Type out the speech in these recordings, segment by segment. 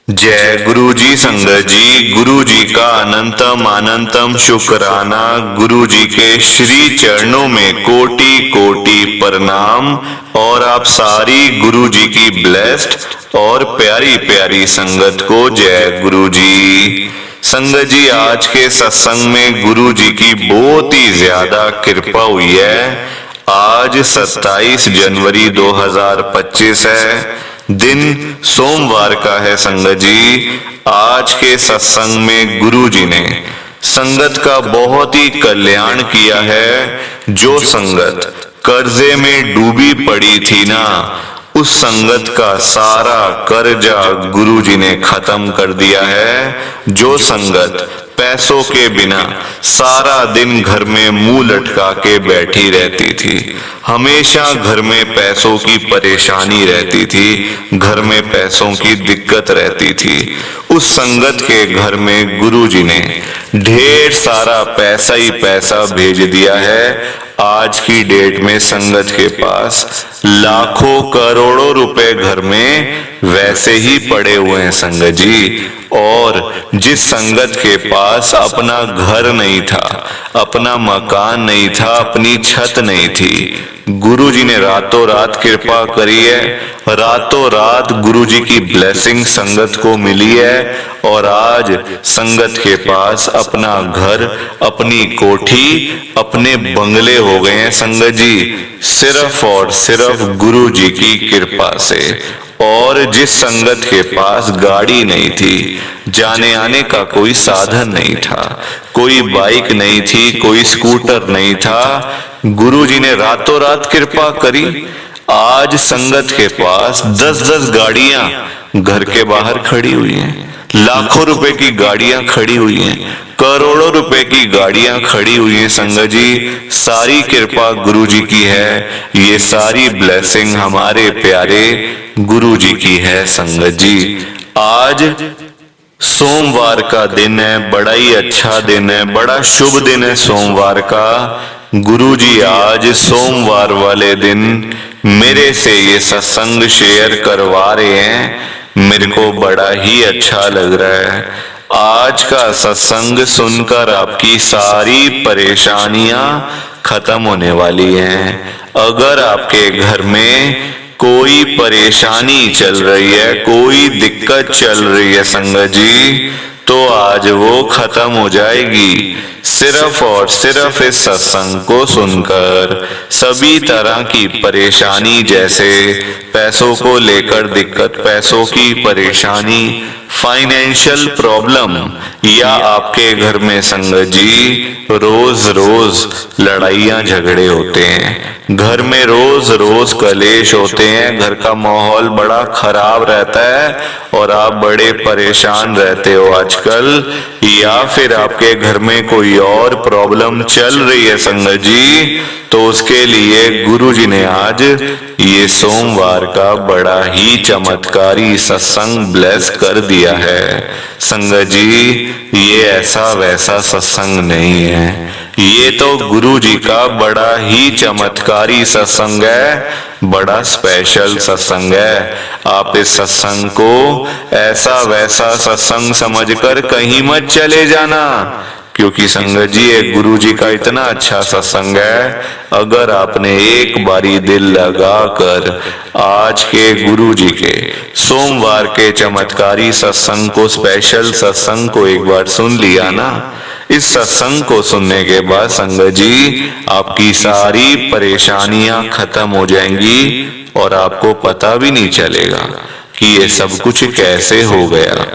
जय गुरु जी। संगत जी, गुरु जी का अनंतम अनंतम शुक्राना। गुरु जी के श्री चरणों में कोटि कोटि प्रणाम। और आप सारी गुरु जी की ब्लेस्ड और प्यारी प्यारी संगत को जय गुरु जी। संगत जी, आज के सत्संग में गुरु जी की बहुत ही ज्यादा कृपा हुई है। आज 27 जनवरी 2025 है, दिन सोमवार का है। संगत जी, आज के सत्संग में गुरु जी ने संगत का बहुत ही कल्याण किया है। जो संगत कर्जे में डूबी पड़ी थी ना, उस संगत का सारा कर्जा गुरु जी ने खत्म कर दिया है। जो संगत पैसों के बिना सारा दिन घर में मुंह लटका के बैठी रहती थी, हमेशा घर में पैसों की परेशानी रहती थी, घर में पैसों की दिक्कत रहती थी, उस संगत के घर में गुरु जी ने ढेर सारा पैसा ही पैसा भेज दिया है। आज की डेट में संगत के पास लाखों करोड़ों रुपए घर में वैसे ही पड़े हुए हैं संगत जी। और जिस संगत के पास अपना घर नहीं था, अपना मकान नहीं था, अपनी छत नहीं थी, गुरु जी ने रातों रात कृपा करी है। रातों रात गुरु जी की ब्लेसिंग संगत को मिली है और आज संगत के पास अपना घर, अपनी कोठी, अपने बंगले हो गए हैं संगत जी, सिर्फ और सिर्फ गुरु जी की कृपा से। और जिस संगत के पास गाड़ी नहीं थी, जाने आने का कोई साधन नहीं था, कोई बाइक नहीं थी, कोई स्कूटर नहीं था, गुरु जी ने रातों रात कृपा करी। आज संगत के पास 10-10 गाड़ियां घर के बाहर खड़ी हुई हैं, लाखों रुपए की गाड़ियां खड़ी हुई हैं, करोड़ों रुपए की गाड़ियां खड़ी हुई हैं संगत जी। सारी कृपा गुरु जी की है, ये सारी ब्लेसिंग हमारे प्यारे गुरु जी की है संगत जी। आज सोमवार का दिन है, बड़ा ही अच्छा दिन है, बड़ा शुभ दिन है सोमवार का। गुरु जी आज सोमवार वाले दिन मेरे से ये सत्संग शेयर करवा रहे हैं। मेरे को बड़ा ही अच्छा लग रहा है। आज का सत्संग सुनकर आपकी सारी परेशानियां खत्म होने वाली हैं। अगर आपके घर में कोई परेशानी चल रही है, कोई दिक्कत चल रही है संगत जी, तो आज वो खत्म हो जाएगी। सिर्फ और सिर्फ इस सत्संग को सुनकर सभी तरह की परेशानी, जैसे पैसों को लेकर दिक्कत, पैसों की परेशानी, फाइनेंशियल प्रॉब्लम, या आपके घर में संगत जी रोज रोज लड़ाइयां झगड़े होते हैं, घर में रोज रोज कलेश होते हैं, घर का माहौल बड़ा खराब रहता है और आप बड़े परेशान रहते हो आजकल, या फिर आपके घर में कोई और प्रॉब्लम चल रही है संगत जी, तो उसके लिए गुरु जी ने आज ये सोमवार का बड़ा ही चमत्कारी सत्संग ब्लेस कर दिया है संगत जी। ये ऐसा वैसा सत्संग नहीं है, ये तो गुरु जी का बड़ा ही चमत्कारी सत्संग है, बड़ा स्पेशल सत्संग है। आप इस सत्संग को ऐसा वैसा सत्संग समझकर कहीं मत चले जाना, क्योंकि संगत जी ये गुरु जी का इतना अच्छा सत्संग है। अगर आपने एक बारी दिल लगाकर आज के गुरु जी के सोमवार के चमत्कारी सत्संग को, स्पेशल सत्संग को एक बार सुन लिया ना, इस सत्संग को सुनने के बाद संगत जी आपकी सारी परेशानियां खत्म हो जाएंगी और आपको पता भी नहीं चलेगा कि ये सब कुछ कैसे हो गया।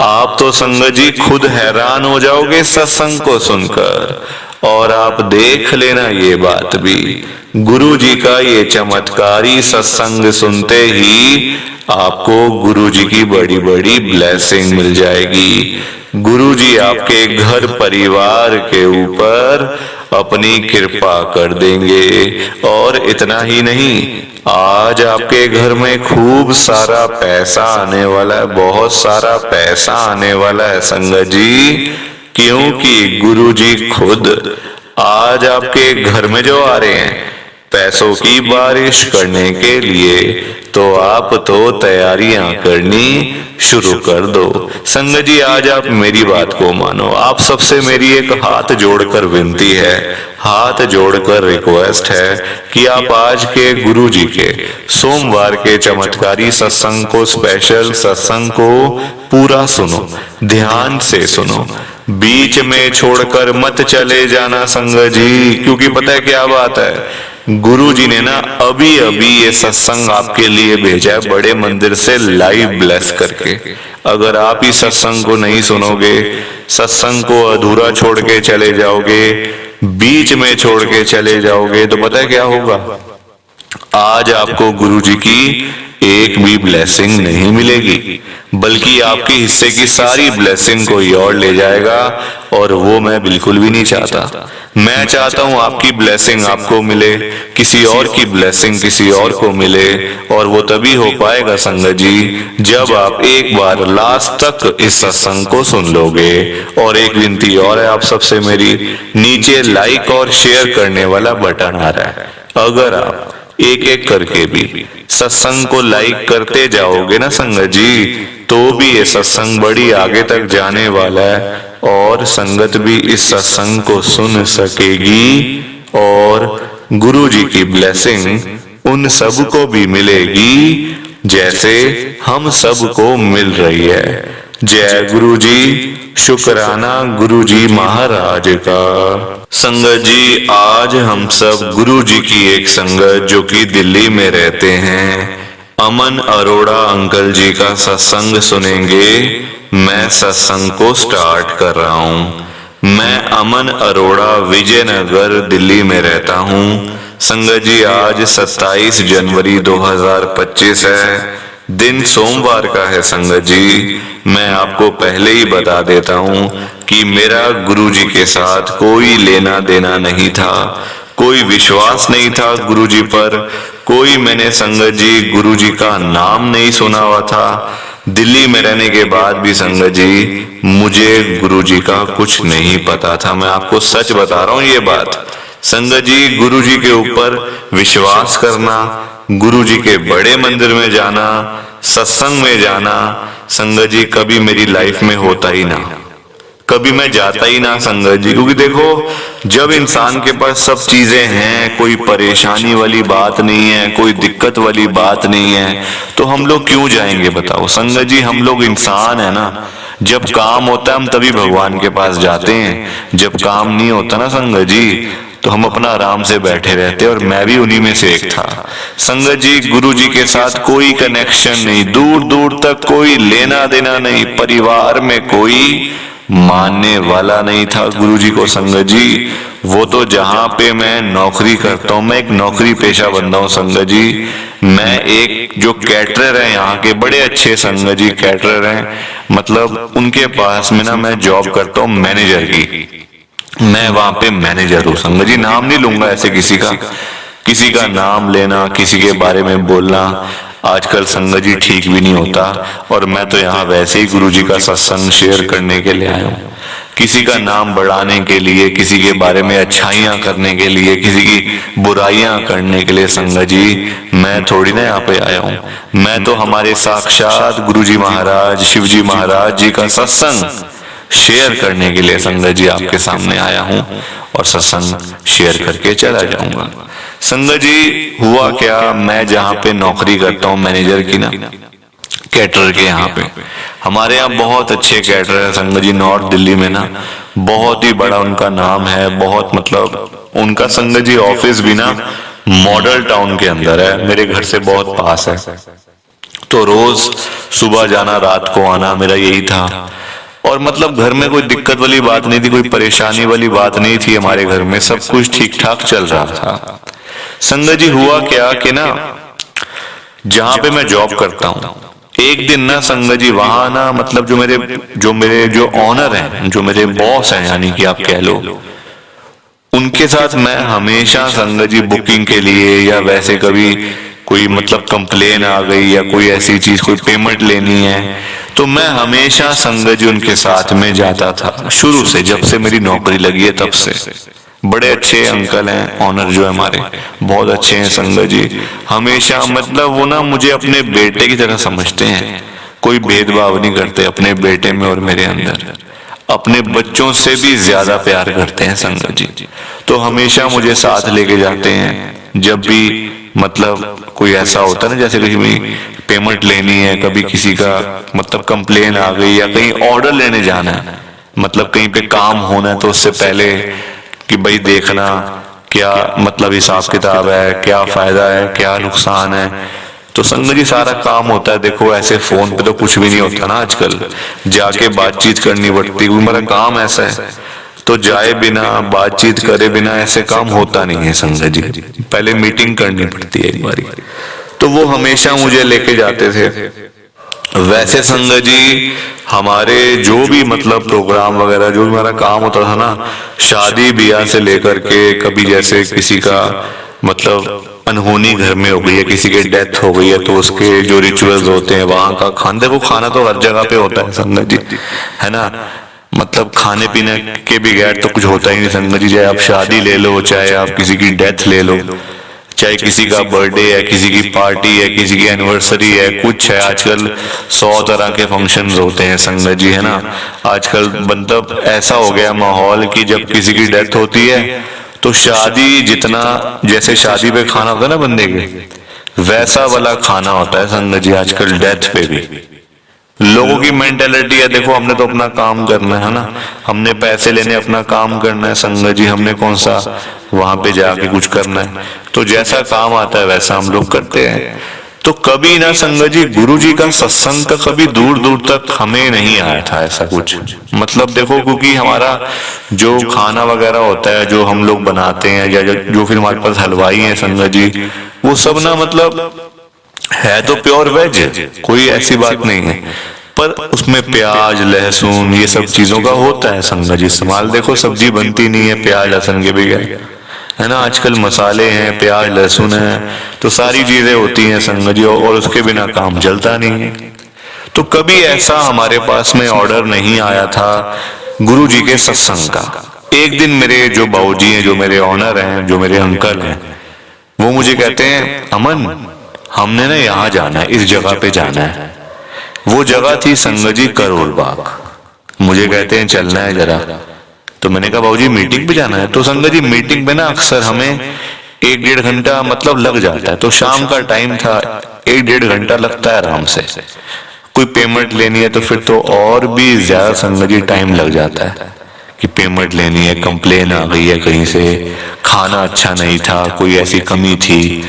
आप तो संगत जी खुद हैरान हो जाओगे सत्संग को सुनकर। और आप देख लेना ये बात भी, गुरु जी का ये चमत्कारी सत्संग सुनते ही आपको गुरु जी की बड़ी बड़ी ब्लेसिंग मिल जाएगी। गुरु जी आपके घर परिवार के ऊपर अपनी कृपा कर देंगे। और इतना ही नहीं, आज आपके घर में खूब सारा पैसा आने वाला है, बहुत सारा पैसा आने वाला है संगत जी, क्योंकि गुरु जी खुद आज आपके घर में जो आ रहे हैं, पैसों की बारिश करने के लिए, तो आप तो तैयारियां करनी शुरू कर दो। संगत जी आज आप मेरी बात को मानो। आप सबसे मेरी एक हाथ जोड़कर विनती है, हाथ जोड़कर रिक्वेस्ट है कि आप आज के गुरु जी के सोमवार के चमत्कारी सत्संग को, स्पेशल सत्संग को पूरा सुनो, ध्यान से सुनो, बीच में छोड़कर मत चले जाना संगत जी। क्योंकि पता है क्या बात है, गुरु जी ने ना अभी अभी ये सत्संग आपके लिए भेजा है बड़े मंदिर से लाइव ब्लेस करके। अगर आप इस सत्संग को नहीं सुनोगे, सत्संग को अधूरा छोड़ के चले जाओगे, बीच में छोड़ के चले जाओगे, तो पता है क्या होगा, आज आपको गुरु जी की एक भी ब्लेसिंग नहीं मिलेगी, बल्कि आपके हिस्से की सारी ब्लेसिंग कोई और ले जाएगा। और वो मैं बिल्कुल भी नहीं चाहता। मैं चाहता हूं आपकी ब्लेसिंग आपको मिले, किसी और की ब्लेसिंग किसी और को मिले। और वो तभी हो पाएगा संगत जी जब आप एक बार लास्ट तक इस सत्संग को सुन लोगे। और एक विनती और है आप सबसे मेरी, नीचे लाइक और शेयर करने वाला बटन आ रहा है, अगर आप एक एक करके भी सत्संग को लाइक करते जाओगे ना संगत जी, तो भी ये सत्संग बड़ी आगे तक जाने वाला है और संगत भी इस सत्संग को सुन सकेगी और गुरु जी की ब्लेसिंग उन सब को भी मिलेगी जैसे हम सब को मिल रही है। जय गुरु जी, शुक्राना गुरु जी महाराज का। संगत जी आज हम सब गुरु जी की एक संगत जो कि दिल्ली में रहते हैं, अमन अरोड़ा अंकल जी का सत्संग सुनेंगे। मैं सत्संग को स्टार्ट कर रहा हूँ। मैं अमन अरोड़ा विजयनगर दिल्ली में रहता हूँ। संगत जी आज 27 जनवरी 2025 है, दिन सोमवार का है। संगत जी मैं आपको पहले ही बता देता हूँ कि मेरा गुरु जी के साथ कोई लेना देना नहीं था, कोई विश्वास नहीं था गुरु जी पर, कोई मैंने संगत जी गुरु जी का नाम नहीं सुना हुआ था। दिल्ली में रहने के बाद भी संगत जी मुझे गुरु जी का कुछ नहीं पता था। मैं आपको सच बता रहा हूँ ये बात। संगत जी गुरु जी के ऊपर विश्वास करना, गुरु जी के बड़े मंदिर में जाना, सत्संग में जाना, संगत जी कभी मेरी लाइफ में होता ही ना, कभी मैं जाता ही ना संगत जी। क्योंकि देखो जब इंसान के पास सब चीजें हैं, कोई परेशानी वाली बात नहीं है, कोई दिक्कत वाली बात नहीं है, तो हम लोग क्यों जाएंगे बताओ संगत जी। हम लोग इंसान है ना, जब काम होता है हम तभी भगवान के पास जाते हैं, जब काम नहीं होता ना संगत जी तो हम अपना आराम से बैठे रहते। और मैं भी उन्हीं में से एक था। संगत जी गुरु जी के साथ कोई कनेक्शन नहीं, दूर दूर तक कोई लेना देना नहीं, परिवार में कोई मानने वाला नहीं था गुरु जी को। संगत जी वो तो जहां पे मैं नौकरी करता हूँ, मैं एक नौकरी पेशा बंदा हूँ संगत जी। मैं एक जो कैटरर है यहाँ के, बड़े अच्छे संगत जी कैटरर हैं, मतलब उनके पास में ना मैं जॉब करता हूँ मैनेजर की। मैं वहां पे मैनेजर हूँ संगत जी। नाम नहीं लूंगा ऐसे किसी का नाम लेना, किसी के बारे में बोलना आजकल संगत जी ठीक भी नहीं होता। और मैं तो यहाँ वैसे ही गुरु जी का सत्संग शेयर करने के लिए आया हूँ, किसी का नाम बढ़ाने के लिए, किसी के बारे में अच्छाइयाँ करने के लिए, किसी की बुराइयां करने के लिए संगत जी मैं थोड़ी ना यहाँ पे आया हूँ। मैं तो हमारे साक्षात गुरु जी महाराज, शिव जी महाराज जी का सत्संग शेयर करने के लिए संगत जी आपके सामने आया हूं और सत्संग शेयर करके चला जाऊंगा। संगत जी हुआ क्या, मैं जहां पे नौकरी करता हूं मैनेजर की ना, कैटरर के यहाँ पे, हमारे यहाँ बहुत अच्छे कैटरर है संगत जी। नॉर्थ दिल्ली में ना बहुत ही बड़ा उनका नाम है, बहुत मतलब उनका संगत जी ऑफिस भी ना मॉडल टाउन के अंदर है, मेरे घर से बहुत पास है। तो रोज सुबह जाना रात को आना मेरा यही था। और मतलब घर में कोई दिक्कत वाली बात नहीं थी, कोई परेशानी वाली बात नहीं थी, हमारे घर में सब कुछ ठीक ठाक चल रहा था। संगत जी हुआ क्या कि ना जहां पे मैं जॉब करता हूँ, एक दिन ना संगत जी वहां ना मतलब जो मेरे ऑनर हैं, जो मेरे बॉस हैं यानी कि आप कह लो, उनके साथ मैं हमेशा संगत जी बुकिंग के लिए या वैसे कभी कोई मतलब कंप्लेन आ गई या कोई ऐसी चीज, कोई पेमेंट लेनी है, तो मैं हमेशा संगत जी उनके साथ में जाता था। शुरू से जब से मेरी नौकरी लगी है तब से बड़े अच्छे अंकल हैं, ऑनर जो है हमारे, बहुत अच्छे हैं संगत जी। हमेशा मतलब वो ना मुझे अपने बेटे की तरह समझते हैं, कोई भेदभाव नहीं करते अपने बेटे में और मेरे अंदर, अपने बच्चों से भी ज्यादा प्यार करते हैं संगत जी। तो हमेशा मुझे साथ लेके जाते हैं जब भी मतलब कोई ऐसा होता है ना, जैसे कहीं पेमेंट लेनी है, कभी किसी का मतलब कंप्लेन आ गई या कहीं ऑर्डर लेने जाना है, मतलब कहीं पे काम होना है, तो उससे पहले कि भाई देखना क्या मतलब हिसाब किताब है, क्या फायदा है, क्या नुकसान है। तो संगत जी सारा काम होता है, देखो ऐसे फोन पे तो कुछ भी नहीं होता ना आजकल, जाके बातचीत करनी पड़ती है, मेरा काम ऐसा है। तो जाए बिना बातचीत करे बिना ऐसे काम होता नहीं है संगत जी, पहले मीटिंग करनी पड़ती है एक बारी। तो वो हमेशा मुझे लेके जाते थे। वैसे संगत जी हमारे जो भी मतलब प्रोग्राम वगैरह जो भी हमारा काम होता था ना, शादी ब्याह से लेकर के, कभी जैसे किसी का मतलब अनहोनी घर में हो गई है, किसी की डेथ हो गई है, तो उसके जो रिचुअल्स होते हैं वहां का खाना, देखो खाना तो हर जगह पे होता है संगत जी, है ना, मतलब खाने पीने के बगैर तो कुछ होता ही नहीं संगत जी। चाहे आप शादी ले लो, चाहे आप किसी की डेथ ले लो, चाहे किसी का बर्थडे है, किसी की पार्टी है, किसी की एनिवर्सरी है, कुछ है, आजकल 100 तरह के फंक्शंस होते हैं संगत जी, है ना। आजकल मतलब ऐसा हो गया माहौल कि जब किसी की डेथ होती है तो शादी जितना, जैसे शादी पे खाना होता है ना बंदे के, वैसा वाला खाना होता है संगत जी आजकल डेथ पे भी। लोगों की मेंटेलिटी है, देखो हमने तो अपना काम करना है ना, हमने पैसे लेने अपना काम करना है संगत जी, हमने कौन सा वहां पे जाके कुछ करना है। तो जैसा काम आता है वैसा हम लोग करते हैं। तो कभी ना संगत जी गुरु जी का सत्संग का कभी दूर दूर तक हमें नहीं आया था ऐसा कुछ, मतलब देखो क्योंकि हमारा जो खाना वगैरह होता है जो हम लोग बनाते हैं, या जो फिर हमारे पास हलवाई है संगत जी, वो सब ना मतलब है तो प्योर वेज, कोई ऐसी बात नहीं है, पर उसमें प्याज लहसुन ये सब चीजों का होता है संगत जी इस्तेमाल। देखो सब्जी बनती नहीं है प्याज लहसुन के बगैर, है ना, आजकल मसाले हैं, प्याज लहसुन है, तो सारी चीजें होती हैं संगत जी, और उसके बिना काम चलता नहीं है। तो कभी ऐसा हमारे पास में ऑर्डर नहीं आया था गुरु जी के सत्संग का। एक दिन मेरे जो बाबूजी हैं, जो मेरे ऑनर हैं, जो मेरे अंकल हैं, वो मुझे कहते हैं अमन हमने ना यहाँ जाना है, इस जगह पे जाना है। वो जगह थी संगत जी करोल बाग। मुझे कहते हैं चलना है जरा, तो मैंने कहा बाबूजी मीटिंग पे जाना है। तो संगत जी मीटिंग पे ना अक्सर हमें 1-1.5 घंटा मतलब लग जाता है, तो शाम का टाइम था, 1-1.5 घंटा लगता है आराम से। कोई पेमेंट लेनी है तो फिर तो और भी ज्यादा संगत जी टाइम लग जाता है कि पेमेंट लेनी है, कंप्लेन आ गई है कहीं से, खाना अच्छा नहीं था, कोई ऐसी कमी थी,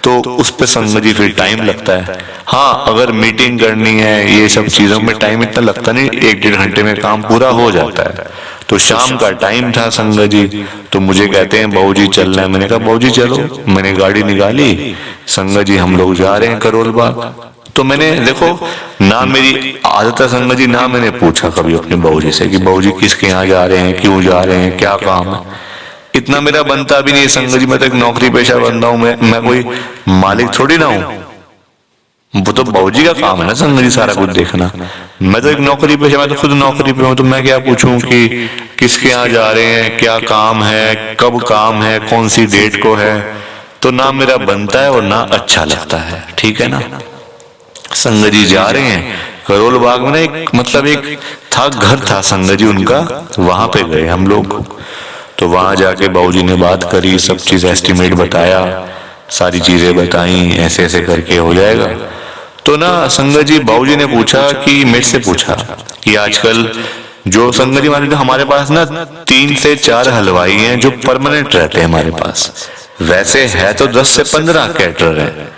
तो उस पे संगत जी फिर टाइम लगता है। हाँ अगर मीटिंग करनी है ये सब चीजों में टाइम इतना लगता नहीं, 1-1.5 घंटे में काम पूरा हो जाता है। तो शाम का टाइम था संगत जी, तो मुझे कहते हैं बाबूजी चलना है। मैंने कहा बाबूजी चलो, मैंने गाड़ी निकाली, संगत जी हम लोग जा रहे हैं करोल बाग। तो मैंने देखो ना मेरी आदत है संगत जी, ना मैंने पूछा कभी अपने बाबूजी से कि बाबूजी किसके यहाँ जा रहे हैं, क्यों जा रहे हैं, क्या काम है, इतना मेरा बनता भी नहीं संगत जी। मैं तो एक नौकरी पेशा बंदा हूं, मैं कोई मालिक थोड़ी ना हूं, वो तो बाबूजी का काम है ना संगत जी सारा कुछ देखना। मैं तो एक नौकरी पेशा, मैं तो खुद नौकरी पे हूं, तो मैं क्या पूछूं कि किसके यहाँ जा रहे हैं, क्या काम है, कब काम है, कौन सी डेट को है। तो ना मेरा बनता है और ना अच्छा लगता है, ठीक है ना। संगत जी जा रहे हैं करोल बाग में ना, एक मतलब एक था घर था संगत जी उनका, वहां पे गए हम लोग। तो वहां जाके बाबूजी ने बात करी, सब चीज एस्टिमेट बताया, सारी चीजें बताई, ऐसे ऐसे करके हो जाएगा। तो ना संगत जी बाबूजी ने पूछा कि मेरे से पूछा कि आजकल जो संगत जी हमारे पास ना 3 से 4 हलवाई हैं जो परमानेंट रहते हैं हमारे पास। वैसे है तो 10 से 15 कैटरर है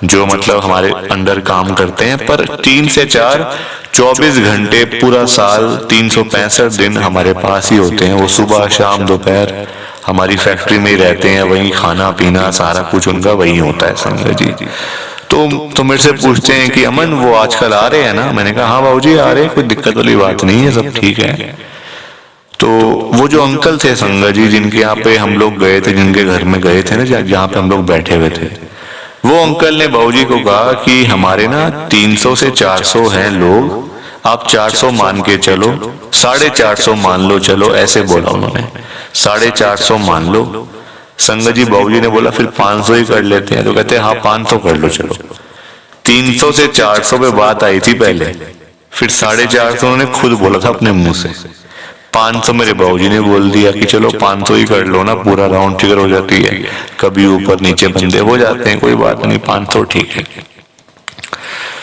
जो मतलब हमारे अंडर काम करते हैं, पर 3 से 4 24 घंटे पूरा साल 365 दिन हमारे पास ही होते हैं। वो सुबह शाम दोपहर हमारी फैक्ट्री में ही रहते हैं, वही खाना पीना सारा कुछ उनका वही होता है संगत जी। तो मेरे से पूछते हैं कि अमन वो आजकल आ रहे हैं ना। मैंने कहा हाँ बाबूजी आ रहे हैं, कोई दिक्कत वाली बात नहीं है, सब ठीक है। तो वो जो अंकल थे संगत जी जिनके यहाँ पे हम लोग गए थे, जिनके घर में गए थे ना, जहाँ पे हम लोग बैठे हुए थे, वो अंकल ने बाबूजी को कहा कि हमारे ना 300 से 400 हैं लोग, आप 400 मान के चलो, 450 मान लो, चलो ऐसे बोला उन्होंने। 450 मान लो। संगत जी बाबूजी ने बोला फिर 500 ही कर लेते हैं। तो कहते हैं हाँ 500 कर लो चलो। 300 से 400 पे बात आई थी पहले, फिर 450 उन्होंने खुद बोला था अपने मुंह से। 500 मेरे बाबूजी ने बोल दिया कि चलो 500 ही कर लो ना, पूरा राउंड फिगर हो जाती है, कभी ऊपर नीचे बंदे हो जाते हैं, कोई बात नहीं 500 ठीक है।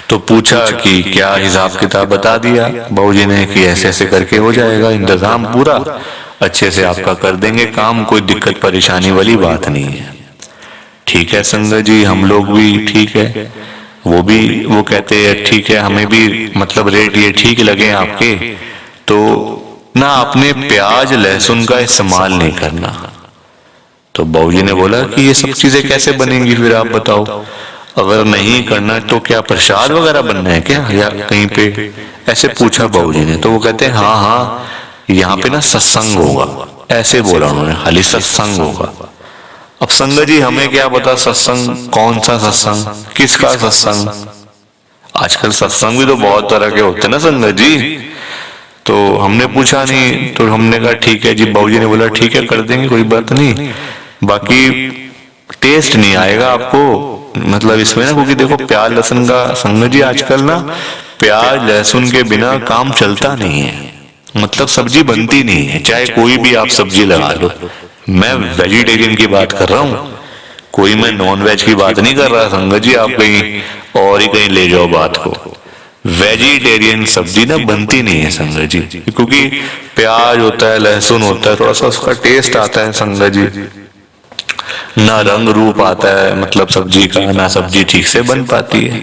तो पूछा कि क्या हिसाब किताब, बता दिया बाबूजी ने कि ऐसे ऐसे करके हो जाएगा, इंतजाम पूरा अच्छे से आपका कर देंगे काम, कोई दिक्कत परेशानी वाली बात नहीं है। ठीक है संगत जी, हम लोग भी ठीक है, वो कहते हैं ठीक है, हमें भी मतलब रेट ये ठीक लगे आपके, तो ना आपने प्याज लहसुन का इस्तेमाल नहीं करना। तो बाबूजी ने बोला कि ये सब चीजें कैसे बनेंगी फिर आप बताओ, अगर नहीं करना तो क्या प्रसाद वगैरह बनना है क्या या कहीं पे, ऐसे पूछा बाबूजी ने। तो वो कहते हैं हाँ हाँ यहाँ पे ना सत्संग होगा, ऐसे बोला उन्होंने, खाली सत्संग होगा। अब संगत जी हमें क्या पता सत्संग कौन सा सत्संग, किसका सत्संग, आजकल सत्संग भी तो बहुत तरह के होते हैं ना संगत जी। तो हमने पूछा नहीं, तो हमने कहा ठीक है जी, बाबूजी ने बोला ठीक है कर देंगे कोई बात नहीं, बाकी टेस्ट नहीं आएगा आपको मतलब इसमें ना, क्योंकि देखो प्याज लहसुन का संगत जी आजकल ना प्याज लहसुन के बिना काम चलता नहीं है, मतलब सब्जी बनती नहीं है, चाहे कोई भी आप सब्जी लगा लो। मैं वेजिटेरियन की बात कर रहा हूँ, कोई मैं नॉन वेज की बात नहीं कर रहा संगत जी, आप कहीं और ही कहीं ले जाओ बात को। वेजिटेरियन सब्जी ना बनती नहीं है संगत जी, क्योंकि प्याज होता है लहसुन होता है, थोड़ा सा उसका टेस्ट आता है संगत जी, ना रंग रूप आता है मतलब सब्जी का, ना सब्जी ठीक से बन पाती है।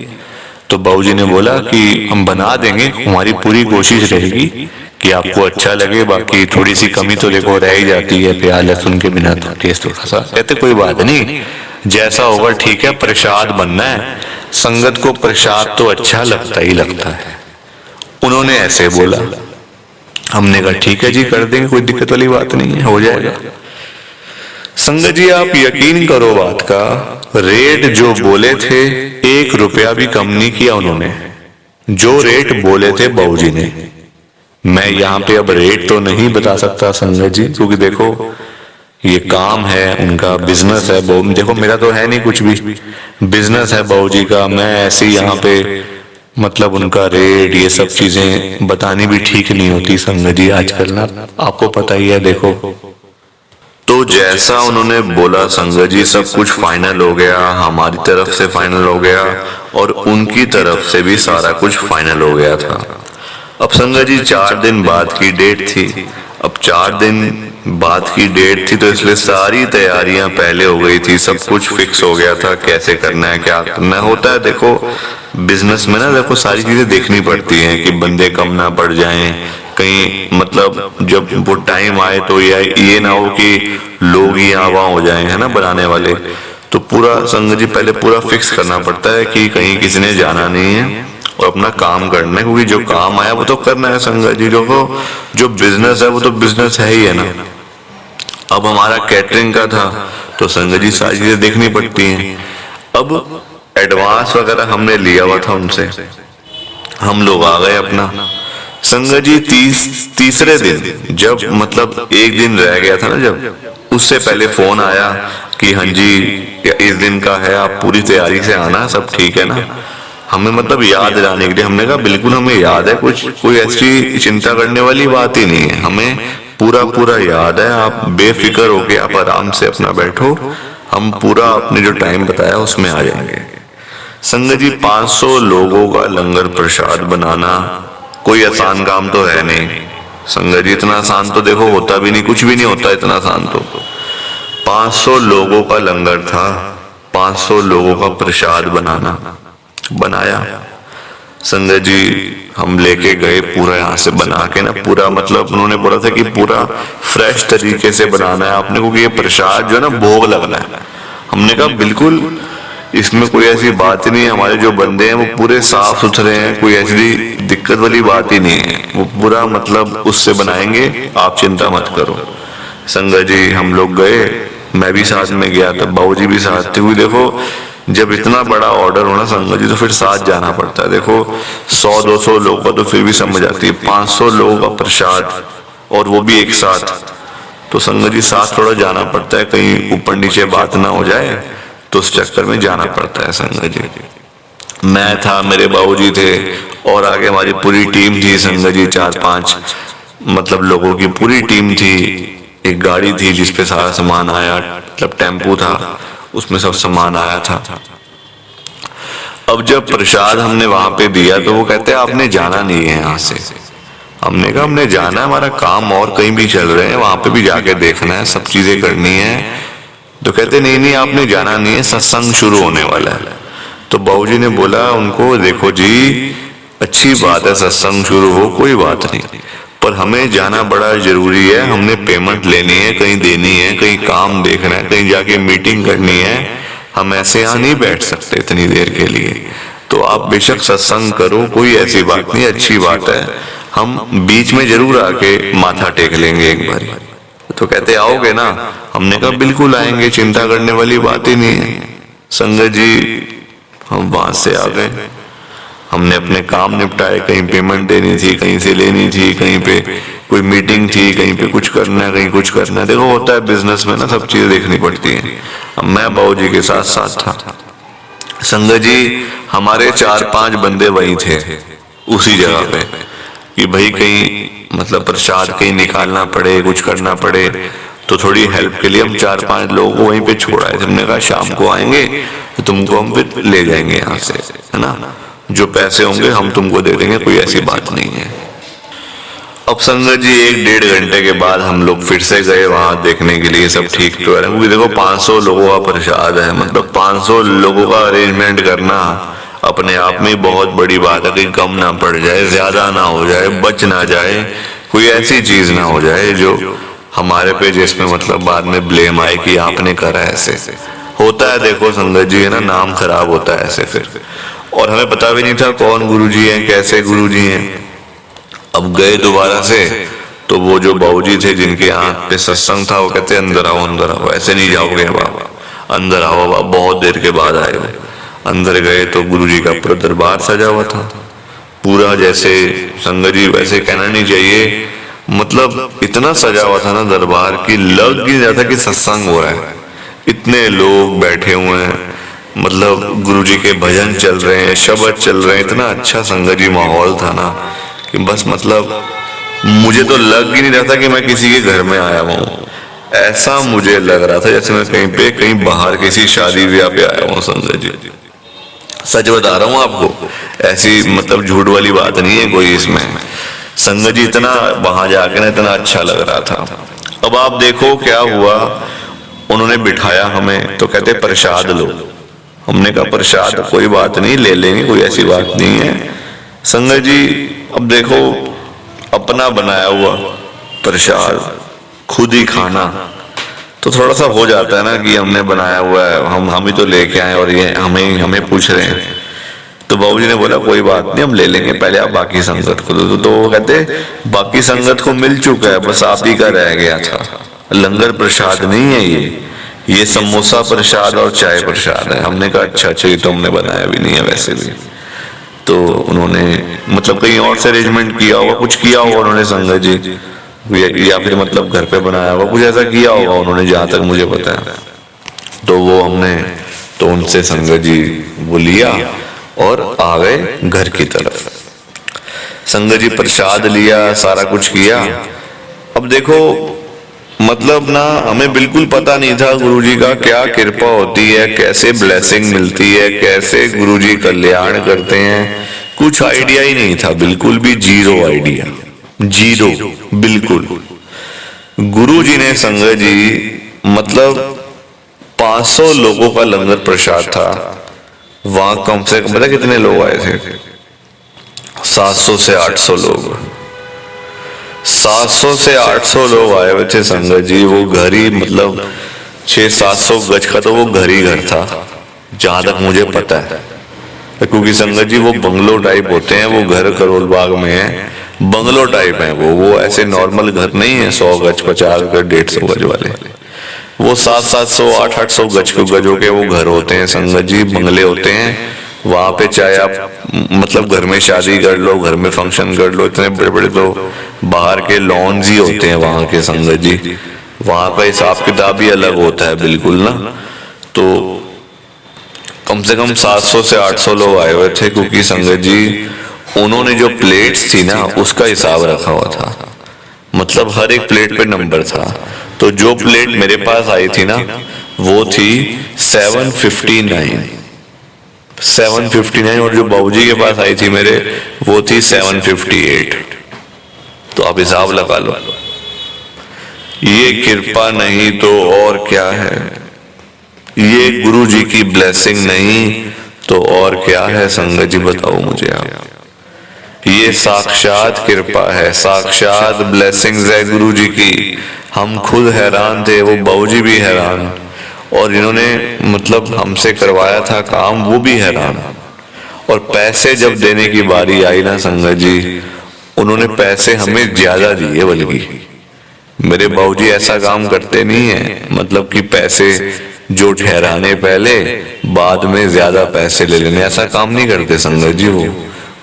तो बाबूजी ने बोला कि हम बना देंगे, हमारी पूरी कोशिश रहेगी कि आपको अच्छा लगे, बाकी थोड़ी सी कमी तो देखो रह ही जाती है प्याज लहसुन के बिना, तो टेस्ट थोड़ा सा। कहते कोई बात नहीं, जैसा होगा ठीक है, प्रसाद बनना है, संगत को प्रसाद तो अच्छा लगता ही लगता है। उन्होंने ऐसे बोला, हमने कहा ठीक है जी कर देंगे, कोई दिक्कत वाली बात नहीं है, हो जाएगा। संगत जी आप यकीन करो बात का, रेट जो बोले थे 1 रुपया भी कम नहीं किया उन्होंने, जो रेट बोले थे बाबूजी ने। मैं यहाँ पे अब रेट तो नहीं बता सकता संगत जी, क्योंकि देखो ये काम है उनका, बिजनेस है, देखो मेरा तो है नहीं कुछ भी, बिजनेस है बाबूजी का, मैं ऐसे यहाँ पे मतलब उनका रेट ये सब चीजें बतानी भी ठीक नहीं होती संगत जी आजकल ना, आपको पता ही है। देखो तो जैसा उन्होंने बोला संगत जी सब कुछ फाइनल हो गया, हमारी तरफ से फाइनल हो गया और उनकी तरफ से भी सारा कुछ फाइनल हो गया था। अब संगत जी 4 दिन बाद की डेट थी, अब 4 दिन बाद की डेट थी तो इसलिए सारी तैयारियां पहले हो गई थी, सब कुछ फिक्स हो गया था, कैसे करना है क्या करना होता है। देखो बिजनेस में ना देखो सारी चीजें देखनी पड़ती हैं कि बंदे कम ना पड़ जाएं, कहीं मतलब जब वो टाइम आए तो ये ना हो कि लोग ही यहाँ वहाँ हो जाएं, है ना बनाने वाले। तो पूरा संगत जी पहले पूरा फिक्स करना पड़ता है कि कहीं किसी ने जाना नहीं है और अपना काम करना है, क्योंकि जो काम आया वो तो करना है संगत जी। जो बिजनेस है वो तो बिजनेस है ही है ना। अब हमारा कैटरिंग का था तो संगत जी सारी चीजें देखनी पड़ती हैं। अब एडवांस वगैरह हमने लिया हुआ था उनसे, हम लोग आ गए अपना। संगत जी तीसरे दिन जब मतलब 1 दिन रह गया था ना, जब उससे पहले फोन आया कि हाँ जी इस दिन का है, आप पूरी तैयारी से आना, सब ठीक है ना। हमें मतलब याद दिलाने के लिए हमने कहा बिल्कुल हमें याद है, कुछ कोई ऐसी चिंता करने वाली बात ही नहीं है, हमें पूरा याद है, आप बेफिक्र होके आप आराम से अपना बैठो, हम पूरा आपने जो टाइम बताया उसमें आ जाएंगे। संगत जी 500 लोगों का लंगर प्रसाद बनाना कोई आसान काम तो है नहीं संगत जी, इतना आसान तो देखो होता भी नहीं, कुछ भी नहीं होता इतना आसान तो। 500 लोगों का लंगर था, 500 लोगों का प्रसाद बनाया संगत जी, हम लेके गए पूरा यहाँ से बना के ना, पूरा मतलब उन्होंने बोला था कि पूरा फ्रेश तरीके से बनाना है आपने, क्योंकि ये प्रसाद जो है ना भोग लगना है। हमने कहा बिल्कुल इसमें कोई ऐसी बात ही नहीं है, हमारे जो बंदे हैं वो पूरे साफ सुथरे हैं, कोई ऐसी दिक्कत वाली बात ही नहीं है, वो पूरा मतलब उससे बनाएंगे, आप चिंता मत करो। संगत जी हम लोग गए, मैं भी साथ में गया था, बाबूजी भी साथ थे, क्योंकि देखो जब इतना बड़ा ऑर्डर होना संगत जी तो फिर साथ जाना पड़ता है। देखो 100-200 लोगों का तो फिर भी समझ आती है, 500 लोगों का प्रसाद और वो भी एक साथ, तो संगत जी साथ थोड़ा जाना पड़ता है, कहीं ऊपर नीचे बात ना हो जाए, तो उस चक्कर में जाना पड़ता है संगत जी। मैं था, मेरे बाबूजी थे, और आगे हमारी पूरी टीम थी संगत जी, 4-5 मतलब लोगों की पूरी टीम थी। एक गाड़ी थी जिसपे सारा सामान आया, मतलब टेम्पू था, उसमें सब सामान आया था। अब जब प्रसाद हमने वहां पे दिया तो वो कहते हैं आपने जाना नहीं है यहाँ से। हमने कहा हमने जाना है, हमारा काम और कहीं भी चल रहे हैं, वहां पे भी जाके देखना है, सब चीजें करनी है। तो कहते नहीं नहीं आपने जाना नहीं है, सत्संग शुरू होने वाला है। तो बाबूजी ने बोला उनको, देखो जी अच्छी बात है सत्संग शुरू हो, कोई बात नहीं, पर हमें जाना बड़ा जरूरी है, हमने पेमेंट लेनी है, कहीं देनी है, कहीं काम देखना है, कहीं जाके मीटिंग करनी है, हम ऐसे यहाँ नहीं बैठ सकते इतनी देर के लिए। तो आप बेशक सत्संग करो, कोई ऐसी बात नहीं, अच्छी बात है, हम बीच में जरूर आके माथा टेक लेंगे एक बार। तो कहते आओगे ना? हमने कहा बिल्कुल आएंगे, चिंता करने वाली बात ही नहीं है। संगत जी हम वहां से आ गए, हमने अपने काम निपटाए, कहीं पेमेंट देनी थी, कहीं से लेनी थी, कहीं पे कोई मीटिंग थी, कहीं पे कुछ करना है, कहीं कुछ करना है। देखो होता है बिजनेस में ना, सब चीजें देखनी पड़ती हैं। अब मैं बाबूजी के साथ साथ था। संगत जी हमारे 4-5 बंदे वहीं थे उसी जगह पे, कि भाई कहीं मतलब प्रसाद कहीं निकालना पड़े, कुछ करना पड़े, तो थोड़ी हेल्प के लिए हम 4-5 लोगों को वहीं पे छोड़ा है। हमने कहा शाम को आएंगे तो तुमको हम फिर ले जाएंगे यहाँ से, है ना, जो पैसे होंगे हम तुमको दे देंगे, कोई ऐसी बात नहीं है। अब संगत जी 1-1.5 घंटे के बाद हम लोग फिर से गए वहां देखने के लिए सब ठीक तो है, क्योंकि देखो 500 लोगों का प्रसाद है, मतलब 500 लोगों का अरेंजमेंट करना अपने आप में बहुत बड़ी बात है, कि कम ना पड़ जाए, ज्यादा ना हो जाए, बच ना जाए, कोई ऐसी चीज ना हो जाए जो हमारे पे जिसमें मतलब बाद में ब्लेम आए कि आपने करा ऐसे। होता है देखो संगत जी, है ना, नाम खराब होता है ऐसे फिर। और हमें पता भी नहीं था कौन गुरुजी हैं, कैसे गुरुजी हैं। अब गए दोबारा से तो वो जो बाबूजी थे जिनके यहाँ पे सत्संग था, वो कहते अंदर आओ अंदर आओ, ऐसे नहीं जाओगे बाबा, अंदर आओ बाबा। बहुत देर के बाद आए वो, अंदर गए तो गुरुजी का पूरा दरबार सजा हुआ था, पूरा जैसे संगत जी वैसे कहना नहीं चाहिए, मतलब इतना सजा हुआ था ना दरबार की, लग नहीं रहा था कि सत्संग हो रहा है। इतने लोग बैठे हुए हैं, मतलब गुरुजी के भजन चल रहे हैं, शब्द चल रहे हैं, इतना अच्छा संगत जी माहौल था ना कि बस मतलब मुझे तो लग ही नहीं रहा था कि मैं किसी के घर में आया हूँ। ऐसा मुझे लग रहा था जैसे मैं कहीं बाहर किसी शादी ब्याह पे आया हूँ संगत जी। सच बता रहा हूँ आपको, ऐसी मतलब झूठ वाली बात नहीं है कोई इसमें। संगत जी इतना वहां जाके ना इतना अच्छा लग रहा था। अब आप देखो क्या हुआ, उन्होंने बिठाया हमें, तो कहते प्रसाद लो। हमने कहा प्रसाद कोई बात नहीं, ले लेंगे, कोई ऐसी बात नहीं है। संगत जी अब देखो अपना बनाया हुआ प्रसाद खुद ही खाना, तो थोड़ा सा हो जाता है ना कि हमने बनाया हुआ है, हम ही तो लेके आए और ये हमें पूछ रहे हैं। तो बाबूजी ने बोला कोई बात नहीं, हम ले लेंगे, पहले आप बाकी संगत को दो। तो वो कहते बाकी संगत को मिल चुका है, बस आप ही का रह गया था। लंगर प्रसाद नहीं है ये समोसा प्रसाद और चाय प्रसाद है। हमने कहा अच्छा अच्छा, ये तो हमने बनाया भी नहीं है वैसे भी। तो उन्होंने मतलब कहीं और से अरेंजमेंट किया होगा, कुछ किया होगा उन्होंने संगत जी, या फिर मतलब घर पे बनाया होगा, कुछ ऐसा किया होगा उन्होंने, जहां तक मुझे पता है। तो वो हमने तो उनसे संगत जी वो लिया और आ गए घर की तरफ। संगत जी प्रसाद लिया, सारा कुछ किया। अब देखो मतलब ना हमें बिल्कुल पता नहीं था गुरुजी का क्या कृपा होती है, कैसे ब्लेसिंग मिलती है, कैसे गुरुजी कल्याण करते हैं, कुछ आइडिया ही नहीं था, बिल्कुल भी जीरो आइडिया, जीरो बिल्कुल। गुरुजी ने संगत जी मतलब 500 लोगों का लंगर प्रसाद था वहां, कम से कम पता कितने लोग आए थे, 700 से 800 लोग, 700 से 800 लोग आए हुए थे संगत जी। वो घर ही मतलब 600-700 गज का तो वो घर ही घर था जहां तक मुझे पता है, क्योंकि संगत जी वो बंगलो टाइप होते हैं, वो घर करोल बाग में है, बंगलो टाइप है वो ऐसे नॉर्मल घर नहीं है 100 गज 50 गज 150 गज वाले, वो 700-700 800 गजों के वो घर होते हैं संगत जी, बंगले होते हैं। वहां पे चाहे आप मतलब घर में शादी कर लो, घर में फंक्शन कर लो, इतने बड़े बड़े तो बाहर के लॉन्स ही होते हैं वहां के संगत जी। वहाँ का हिसाब किताब ही अलग होता है बिल्कुल ना। तो कम से कम 700 से 800 लोग आए हुए थे, क्योंकि संगत जी उन्होंने जो प्लेट्स थी ना उसका हिसाब रखा हुआ था, मतलब हर एक प्लेट पे नंबर था। तो जो प्लेट मेरे पास आई थी ना वो थी 759, 759, और जो बाबूजी के पास आई थी मेरे वो थी 758। तो आप हिसाब लगा लो, ये कृपा नहीं तो और क्या है, ये गुरु जी की ब्लेसिंग नहीं तो और क्या है संगत जी, बताओ मुझे आप। ये साक्षात कृपा है, साक्षात ब्लेसिंग्स है गुरु जी की। हम खुद हैरान थे, वो बाबूजी भी हैरान, और इन्होंने मतलब हमसे करवाया था काम वो भी हैरान। और पैसे जब देने की बारी आई ना संगत जी, उन्होंने पैसे हमें ज्यादा दिए, बल्कि मेरे बाबूजी ऐसा काम करते नहीं है, मतलब कि पैसे जो ठहराने पहले बाद में ज्यादा पैसे ले लेने, ऐसा काम नहीं करते संगत जी। वो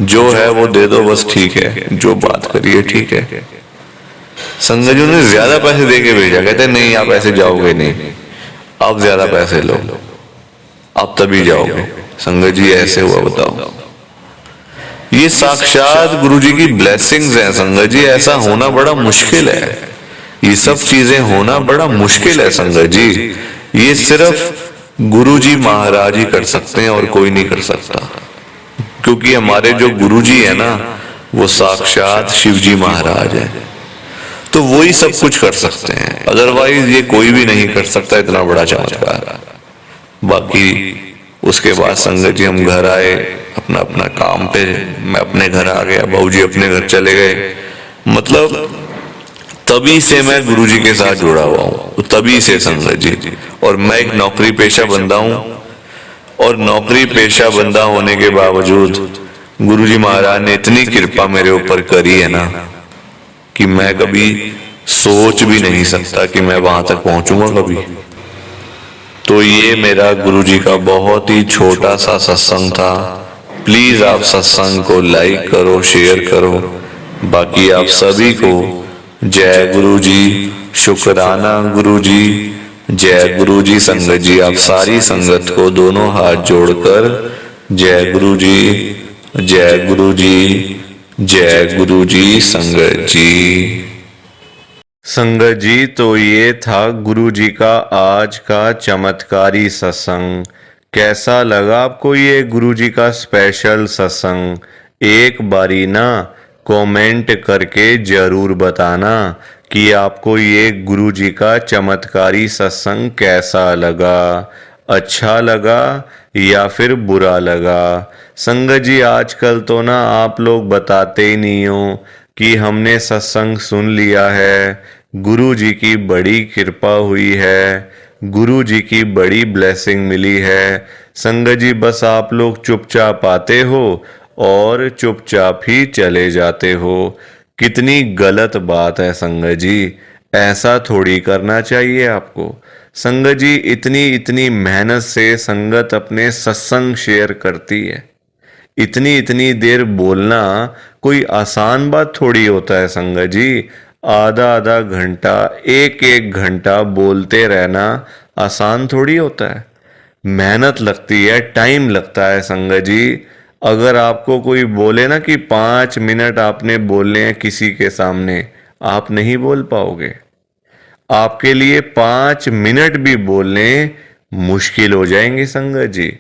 जो है वो दे दो बस, ठीक है, जो बात करिए ठीक है। संगत जी ने ज्यादा पैसे दे के भेजा, कहते नहीं आप ऐसे जाओगे नहीं, आप ज्यादा पैसे लो, आप तभी जाओगे। संगत जी ऐसे हुआ, बताओ। ये साक्षात गुरु जी की ब्लेसिंग्स हैं संगत जी, ऐसा होना बड़ा मुश्किल है, ये सब चीजें होना बड़ा मुश्किल है संगत जी। ये सिर्फ गुरु जी महाराज ही कर सकते हैं और कोई नहीं कर सकता, क्योंकि हमारे जो गुरु जी है ना वो साक्षात शिव जी महाराज है, तो वो ही सब कुछ कर सकते हैं, अदरवाइज ये कोई भी नहीं कर सकता इतना बड़ा चमत्कार। बाकी उसके बाद संगत जी हम घर आए अपना अपना काम पे, मैं अपने घर आ गया, बाबूजी अपने घर चले गए। मतलब तभी से मैं गुरु जी के साथ जुड़ा हुआ हूँ, तभी से संगत जी। और मैं एक नौकरी पेशा बंदा हूँ, और नौकरी पेशा बंदा होने के बावजूद गुरु जी महाराज ने इतनी कृपा मेरे ऊपर करी है ना कि मैं कभी सोच भी नहीं सकता कि मैं वहां तक पहुंचूंगा कभी। तो ये मेरा गुरु जी का बहुत ही छोटा सा सत्संग था। प्लीज आप सत्संग को लाइक करो, शेयर करो। बाकी आप सभी को जय गुरु जी, शुक्राना गुरु जी, जय गुरु जी। संगत जी आप सारी संगत को दोनों हाथ जोड़कर जय गुरु जी, जय गुरु जी, जय गुरु जी। संगत जी, संगत जी तो ये था गुरु जी का आज का चमत्कारी सत्संग। कैसा लगा आपको ये गुरु जी का स्पेशल सत्संग? एक बारी ना कमेंट करके जरूर बताना कि आपको ये गुरु जी का चमत्कारी सत्संग कैसा लगा, अच्छा लगा या फिर बुरा लगा। संगत जी आजकल तो ना आप लोग बताते ही नहीं हो कि हमने सत्संग सुन लिया है, गुरु जी की बड़ी कृपा हुई है, गुरु जी की बड़ी ब्लेसिंग मिली है। संगत जी बस आप लोग चुपचाप आते हो और चुपचाप ही चले जाते हो। कितनी गलत बात है संगत जी, ऐसा थोड़ी करना चाहिए आपको। संगत जी इतनी इतनी मेहनत से संगत अपने सत्संग शेयर करती है, इतनी इतनी देर बोलना कोई आसान बात थोड़ी होता है संगत जी। आधा आधा घंटा, एक एक घंटा बोलते रहना आसान थोड़ी होता है, मेहनत लगती है, टाइम लगता है संगत जी। अगर आपको कोई बोले ना कि 5 मिनट आपने बोलने हैं किसी के सामने, आप नहीं बोल पाओगे। आपके लिए 5 मिनट भी बोलने मुश्किल हो जाएंगे संगत जी,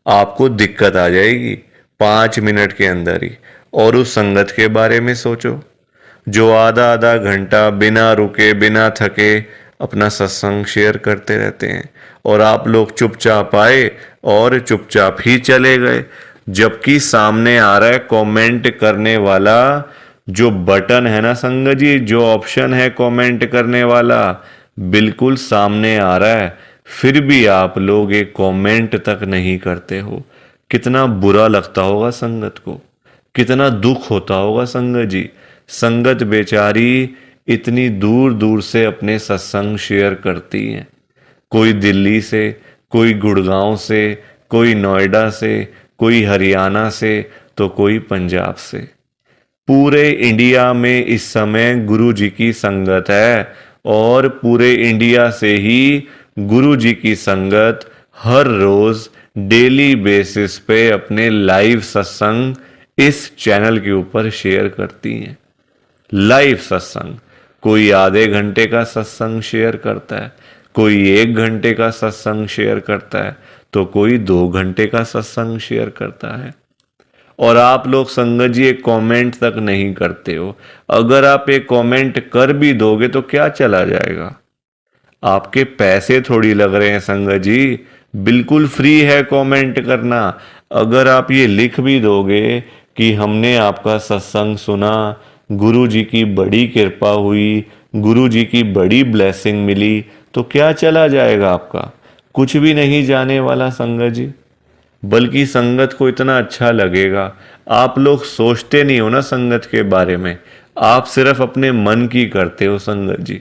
आपको दिक्कत आ जाएगी 5 मिनट के अंदर ही। और उस संगत के बारे में सोचो जो आधा आधा घंटा बिना रुके बिना थके अपना सत्संग शेयर करते रहते हैं, और आप लोग चुपचाप आए और चुपचाप ही चले गए। जबकि सामने आ रहा है कमेंट करने वाला जो बटन है ना संगत जी, जो ऑप्शन है कमेंट करने वाला बिल्कुल सामने आ रहा है, फिर भी आप लोग एक कमेंट तक नहीं करते हो। कितना बुरा लगता होगा संगत को, कितना दुख होता होगा संगत जी। संगत बेचारी इतनी दूर दूर से अपने सत्संग शेयर करती है, कोई दिल्ली से, कोई गुड़गांव से, कोई नोएडा से, कोई हरियाणा से, तो कोई पंजाब से। पूरे इंडिया में इस समय गुरु जी की संगत है, और पूरे इंडिया से ही गुरु जी की संगत हर रोज डेली बेसिस पे अपने लाइव सत्संग इस चैनल के ऊपर शेयर करती हैं। लाइव सत्संग, कोई आधे घंटे का सत्संग शेयर करता है, कोई 1 घंटे का सत्संग शेयर करता है, तो कोई 2 घंटे का सत्संग शेयर करता है। और आप लोग संगत जी एक कमेंट तक नहीं करते हो। अगर आप एक कमेंट कर भी दोगे तो क्या चला जाएगा? आपके पैसे थोड़ी लग रहे हैं संगत जी, बिल्कुल फ्री है कमेंट करना। अगर आप ये लिख भी दोगे कि हमने आपका सत्संग सुना, गुरु जी की बड़ी कृपा हुई, गुरु जी की बड़ी ब्लेसिंग मिली, तो क्या चला जाएगा आपका? कुछ भी नहीं जाने वाला संगत जी, बल्कि संगत को इतना अच्छा लगेगा। आप लोग सोचते नहीं हो ना संगत के बारे में, आप सिर्फ अपने मन की करते हो संगत जी,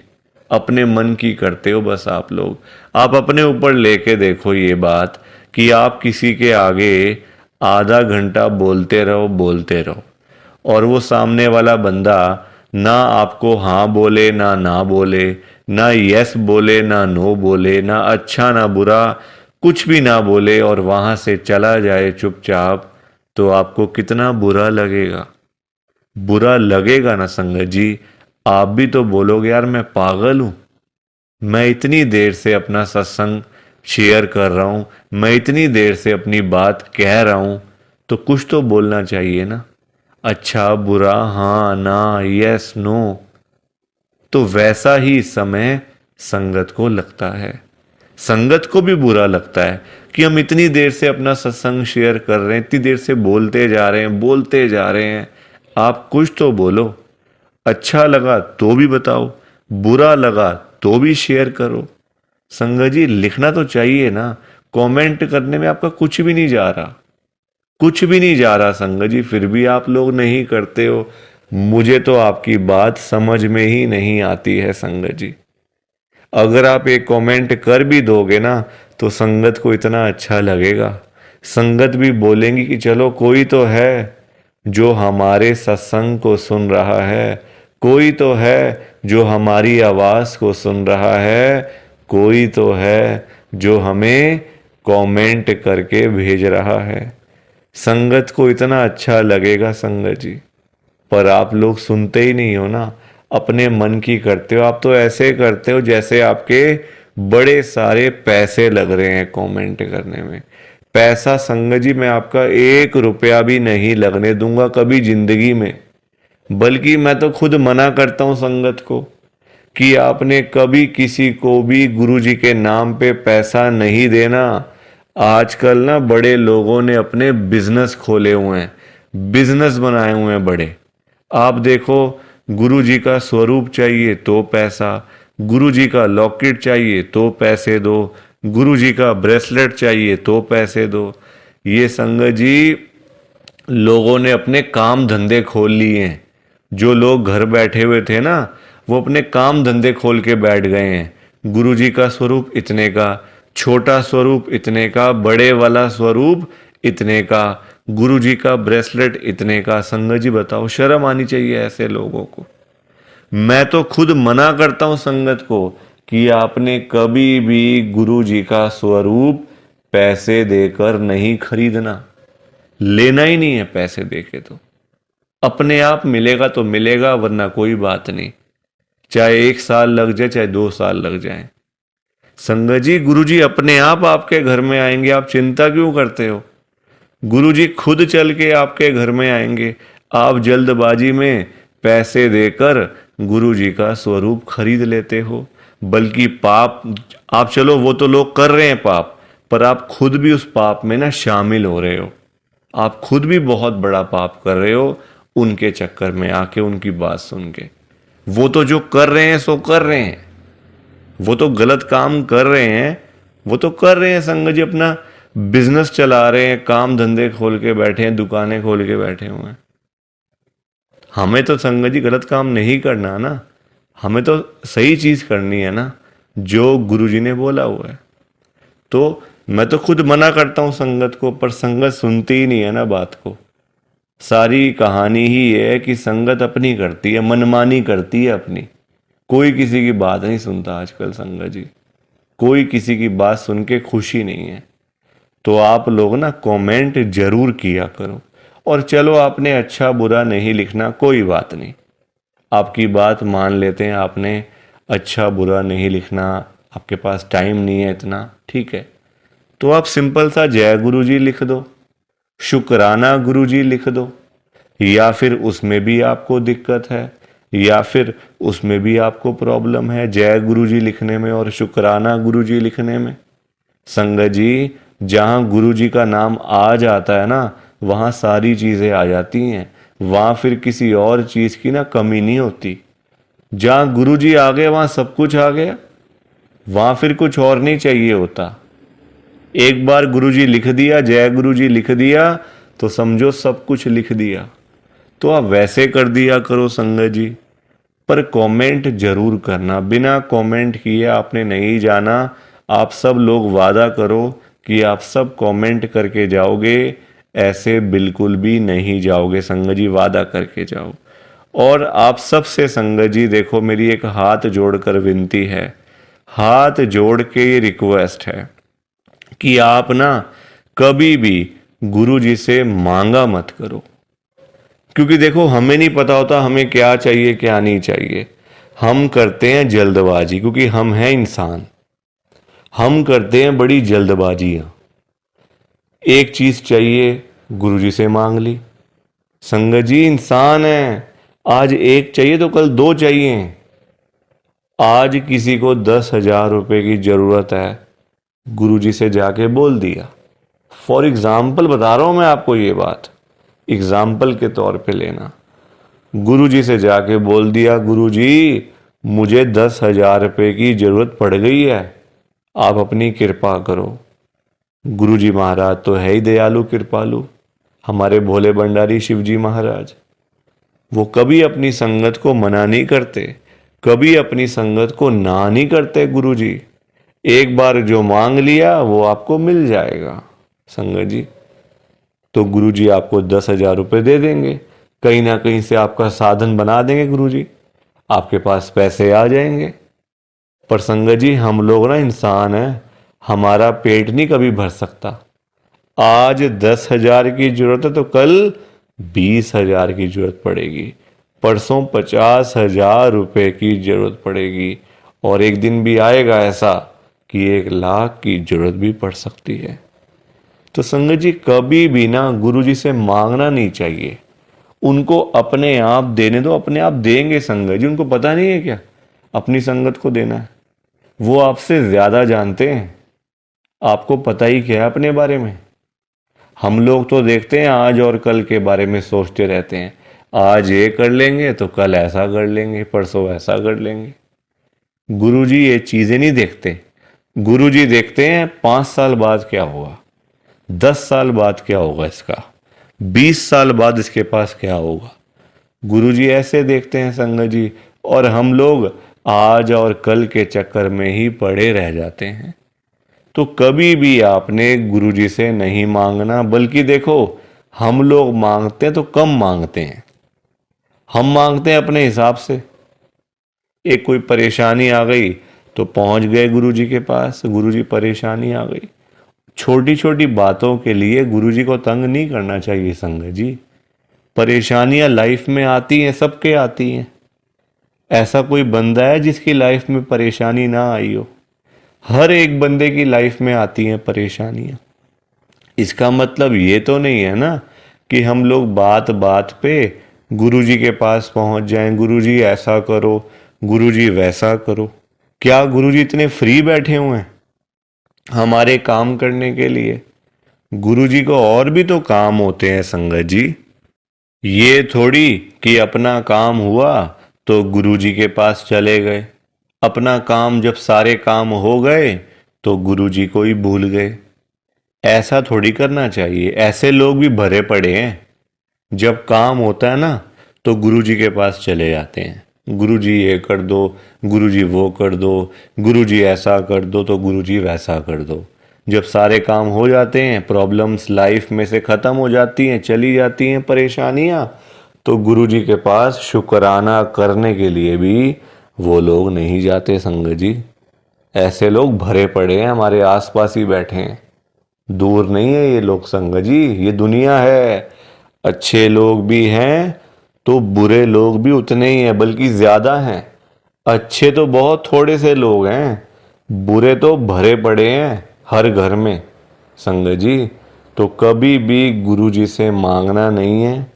अपने मन की करते हो बस। आप लोग आप अपने ऊपर लेके देखो ये बात कि आप किसी के आगे आधा घंटा बोलते रहो और वो सामने वाला बंदा ना आपको हाँ बोले ना बोले, ना यस बोले ना नो बोले, ना अच्छा ना बुरा, कुछ भी ना बोले और वहां से चला जाए चुपचाप, तो आपको कितना बुरा लगेगा? बुरा लगेगा ना संगत जी। आप भी तो बोलोगे यार मैं पागल हूं, मैं इतनी देर से अपना सत्संग शेयर कर रहा हूं, मैं इतनी देर से अपनी बात कह रहा हूं, तो कुछ तो बोलना चाहिए ना, अच्छा बुरा, हाँ ना, यस नो। तो वैसा ही समय संगत को लगता है। संगत को भी बुरा लगता है कि हम इतनी देर से अपना सत्संग शेयर कर रहे हैं, इतनी देर से बोलते जा रहे हैं। आप कुछ तो बोलो। अच्छा लगा तो भी बताओ, बुरा लगा तो भी शेयर करो। संगत जी लिखना तो चाहिए ना, कमेंट करने में आपका कुछ भी नहीं जा रहा, कुछ भी नहीं जा रहा संगत जी, फिर भी आप लोग नहीं करते हो। मुझे तो आपकी बात समझ में ही नहीं आती है संगत जी। अगर आप एक कमेंट कर भी दोगे ना तो संगत को इतना अच्छा लगेगा, संगत भी बोलेंगी कि चलो कोई तो है जो हमारे सत्संग को सुन रहा है, कोई तो है जो हमारी आवाज़ को सुन रहा है, कोई तो है जो हमें कमेंट करके भेज रहा है। संगत को इतना अच्छा लगेगा संगत जी, पर आप लोग सुनते ही नहीं हो ना, अपने मन की करते हो। आप तो ऐसे करते हो जैसे आपके बड़े सारे पैसे लग रहे हैं कमेंट करने में। पैसा संगत जी मैं आपका 1 रुपया भी नहीं लगने दूंगा कभी जिंदगी में, बल्कि मैं तो खुद मना करता हूं संगत को कि आपने कभी किसी को भी गुरु जी के नाम पे पैसा नहीं देना। आजकल ना बड़े लोगों ने अपने बिजनेस खोले हुए हैं, बिजनेस बनाए हुए हैं बड़े। आप देखो, गुरु जी का स्वरूप चाहिए तो पैसा, गुरु जी का लॉकेट चाहिए तो पैसे दो, गुरु जी का ब्रेसलेट चाहिए तो पैसे दो। ये संगत जी लोगों ने अपने काम धंधे खोल लिए हैं। जो लोग घर बैठे हुए थे ना, वो अपने काम धंधे खोल के बैठ गए हैं। गुरु जी का स्वरूप इतने का, छोटा स्वरूप इतने का, बड़े वाला स्वरूप इतने का, गुरु जी का ब्रेसलेट इतने का। संगत जी बताओ, शर्म आनी चाहिए ऐसे लोगों को। मैं तो खुद मना करता हूं संगत को कि आपने कभी भी गुरु जी का स्वरूप पैसे देकर नहीं खरीदना, लेना ही नहीं है पैसे देके। तो अपने आप मिलेगा तो मिलेगा, वरना कोई बात नहीं, चाहे 1 साल लग जाए चाहे 2 साल लग जाए। संगत जी गुरु जी अपने आप आपके घर में आएंगे, आप चिंता क्यों करते हो? गुरु जी खुद चल के आपके घर में आएंगे। आप जल्दबाजी में पैसे देकर गुरु जी का स्वरूप खरीद लेते हो। बल्कि पाप, आप चलो वो तो लोग कर रहे हैं पाप, पर आप खुद भी उस पाप में ना शामिल हो रहे हो। आप खुद भी बहुत बड़ा पाप कर रहे हो उनके चक्कर में आके, उनकी बात सुन के। वो तो जो कर रहे हैं सो कर रहे हैं, वो तो गलत काम कर रहे हैं, वो तो कर रहे हैं संगत जी, अपना बिजनेस चला रहे हैं, काम धंधे खोल के बैठे हैं, दुकानें खोल के बैठे हुए हैं। हमें तो संगत जी गलत काम नहीं करना ना, हमें तो सही चीज करनी है ना, जो गुरु जी ने बोला हुआ है। तो मैं तो खुद मना करता हूं संगत को, पर संगत सुनती ही नहीं है ना बात को। सारी कहानी ही ये है कि संगत अपनी करती है, मनमानी करती है अपनी। कोई किसी की बात नहीं सुनता आजकल संगत जी, कोई किसी की बात सुन के खुशी नहीं है। तो आप लोग ना कमेंट जरूर किया करो। और चलो आपने अच्छा बुरा नहीं लिखना, कोई बात नहीं, आपकी बात मान लेते हैं, आपने अच्छा बुरा नहीं लिखना, आपके पास टाइम नहीं है इतना, ठीक है। तो आप सिंपल सा जय गुरु जी लिख दो, शुक्राना गुरु जी लिख दो, या फिर उसमें भी आपको दिक्कत है, या फिर उसमें भी आपको प्रॉब्लम है जय गुरु जी लिखने में और शुक्राना गुरु जी लिखने में। संगत जी, जहाँ गुरु जी का नाम आ जाता है ना, वहाँ सारी चीज़ें आ जाती हैं, वहाँ फिर किसी और चीज़ की ना कमी नहीं होती। जहाँ गुरु जी आ गए वहाँ सब कुछ आ गया, वहाँ फिर कुछ और नहीं चाहिए होता। एक बार गुरु जी लिख दिया, जय गुरु जी लिख दिया, तो समझो सब कुछ लिख दिया। तो आप वैसे कर दिया करो संगत जी, पर कमेंट जरूर करना, बिना कमेंट किए आपने नहीं जाना। आप सब लोग वादा करो कि आप सब कमेंट करके जाओगे, ऐसे बिल्कुल भी नहीं जाओगे संगत जी, वादा करके जाओ। और आप सब से संगत जी देखो, मेरी एक हाथ जोड़कर विनती है, हाथ जोड़ के ये रिक्वेस्ट है कि आप ना कभी भी गुरु जी से मांगा मत करो। क्योंकि देखो, हमें नहीं पता होता हमें क्या चाहिए क्या नहीं चाहिए। हम करते हैं जल्दबाजी, क्योंकि हम हैं इंसान, हम करते हैं बड़ी जल्दबाजियां। एक चीज चाहिए, गुरुजी से मांग ली। संगत जी, इंसान है, आज एक चाहिए तो कल दो चाहिए। आज किसी को 10,000 रुपए की जरूरत है, गुरुजी से जाके बोल दिया। फॉर एग्जाम्पल बता रहा हूं मैं आपको, ये बात एग्जाम्पल के तौर पे लेना। गुरुजी से जाके बोल दिया, गुरुजी मुझे 10,000 रुपए की जरूरत पड़ गई है, आप अपनी कृपा करो। गुरुजी महाराज तो है ही दयालु कृपालु, हमारे भोले भंडारी शिवजी महाराज। वो कभी अपनी संगत को मना नहीं करते, कभी अपनी संगत को ना नहीं करते गुरुजी। एक बार जो मांग लिया वो आपको मिल जाएगा संगत जी। तो गुरुजी आपको 10,000 रुपये दे देंगे, कहीं ना कहीं से आपका साधन बना देंगे गुरुजी, आपके पास पैसे आ जाएंगे। पर संगत जी, हम लोग ना इंसान हैं, हमारा पेट नहीं कभी भर सकता। आज 10,000 की जरूरत है तो कल 20,000 की जरूरत पड़ेगी, परसों 50,000 रुपये की जरूरत पड़ेगी, और एक दिन भी आएगा ऐसा कि 1,00,000 की जरूरत भी पड़ सकती है। तो संगत जी, कभी भी ना गुरुजी से मांगना नहीं चाहिए, उनको अपने आप देने दो, अपने आप देंगे संगत जी। उनको पता नहीं है क्या अपनी संगत को देना है, वो आपसे ज्यादा जानते हैं। आपको पता ही क्या है अपने बारे में। हम लोग तो देखते हैं आज और कल के बारे में सोचते रहते हैं, आज ये कर लेंगे तो कल ऐसा कर लेंगे, परसों ऐसा कर लेंगे। गुरुजी ये चीजें नहीं देखते। गुरुजी देखते हैं 5 साल बाद क्या होगा, 10 साल बाद क्या होगा इसका, 20 साल बाद इसके पास क्या होगा। गुरुजी ऐसे देखते हैं संगत जी, और हम लोग आज और कल के चक्कर में ही पड़े रह जाते हैं। तो कभी भी आपने गुरुजी से नहीं मांगना, बल्कि देखो, हम लोग मांगते हैं तो कम मांगते हैं, हम मांगते हैं अपने हिसाब से। एक कोई परेशानी आ गई तो पहुंच गए गुरुजी के पास, गुरुजी परेशानी आ गई। छोटी छोटी बातों के लिए गुरुजी को तंग नहीं करना चाहिए संगत जी। परेशानियां लाइफ में आती हैं, सबके आती हैं। ऐसा कोई बंदा है जिसकी लाइफ में परेशानी ना आई हो? हर एक बंदे की लाइफ में आती हैं परेशानियां। इसका मतलब ये तो नहीं है ना कि हम लोग बात बात पे गुरुजी के पास पहुंच जाएं, गुरुजी ऐसा करो, गुरुजी वैसा करो। क्या गुरुजी इतने फ्री बैठे हुए हैं हमारे काम करने के लिए? गुरुजी को और भी तो काम होते हैं संगत जी। ये थोड़ी कि अपना काम हुआ तो गुरुजी के पास चले गए, अपना काम जब सारे काम हो गए तो गुरुजी को ही भूल गए। ऐसा थोड़ी करना चाहिए। ऐसे लोग भी भरे पड़े हैं, जब काम होता है ना तो गुरुजी के पास चले जाते हैं, गुरुजी ये कर दो, गुरुजी वो कर दो, गुरुजी ऐसा कर दो तो गुरुजी वैसा कर दो। जब सारे काम हो जाते हैं, प्रॉब्लम्स लाइफ में से ख़त्म हो जाती हैं, चली जाती हैं परेशानियां, तो गुरुजी के पास शुक्राना करने के लिए भी वो लोग नहीं जाते संगत जी। ऐसे लोग भरे पड़े हैं, हमारे आसपास ही बैठे हैं। दूर नहीं है ये लोग संगत जी, ये दुनिया है। अच्छे लोग भी हैं तो बुरे लोग भी उतने ही हैं, बल्कि ज्यादा हैं। अच्छे तो बहुत थोड़े से लोग हैं, बुरे तो भरे पड़े हैं हर घर में संगत जी। तो कभी भी गुरु जी से मांगना नहीं है।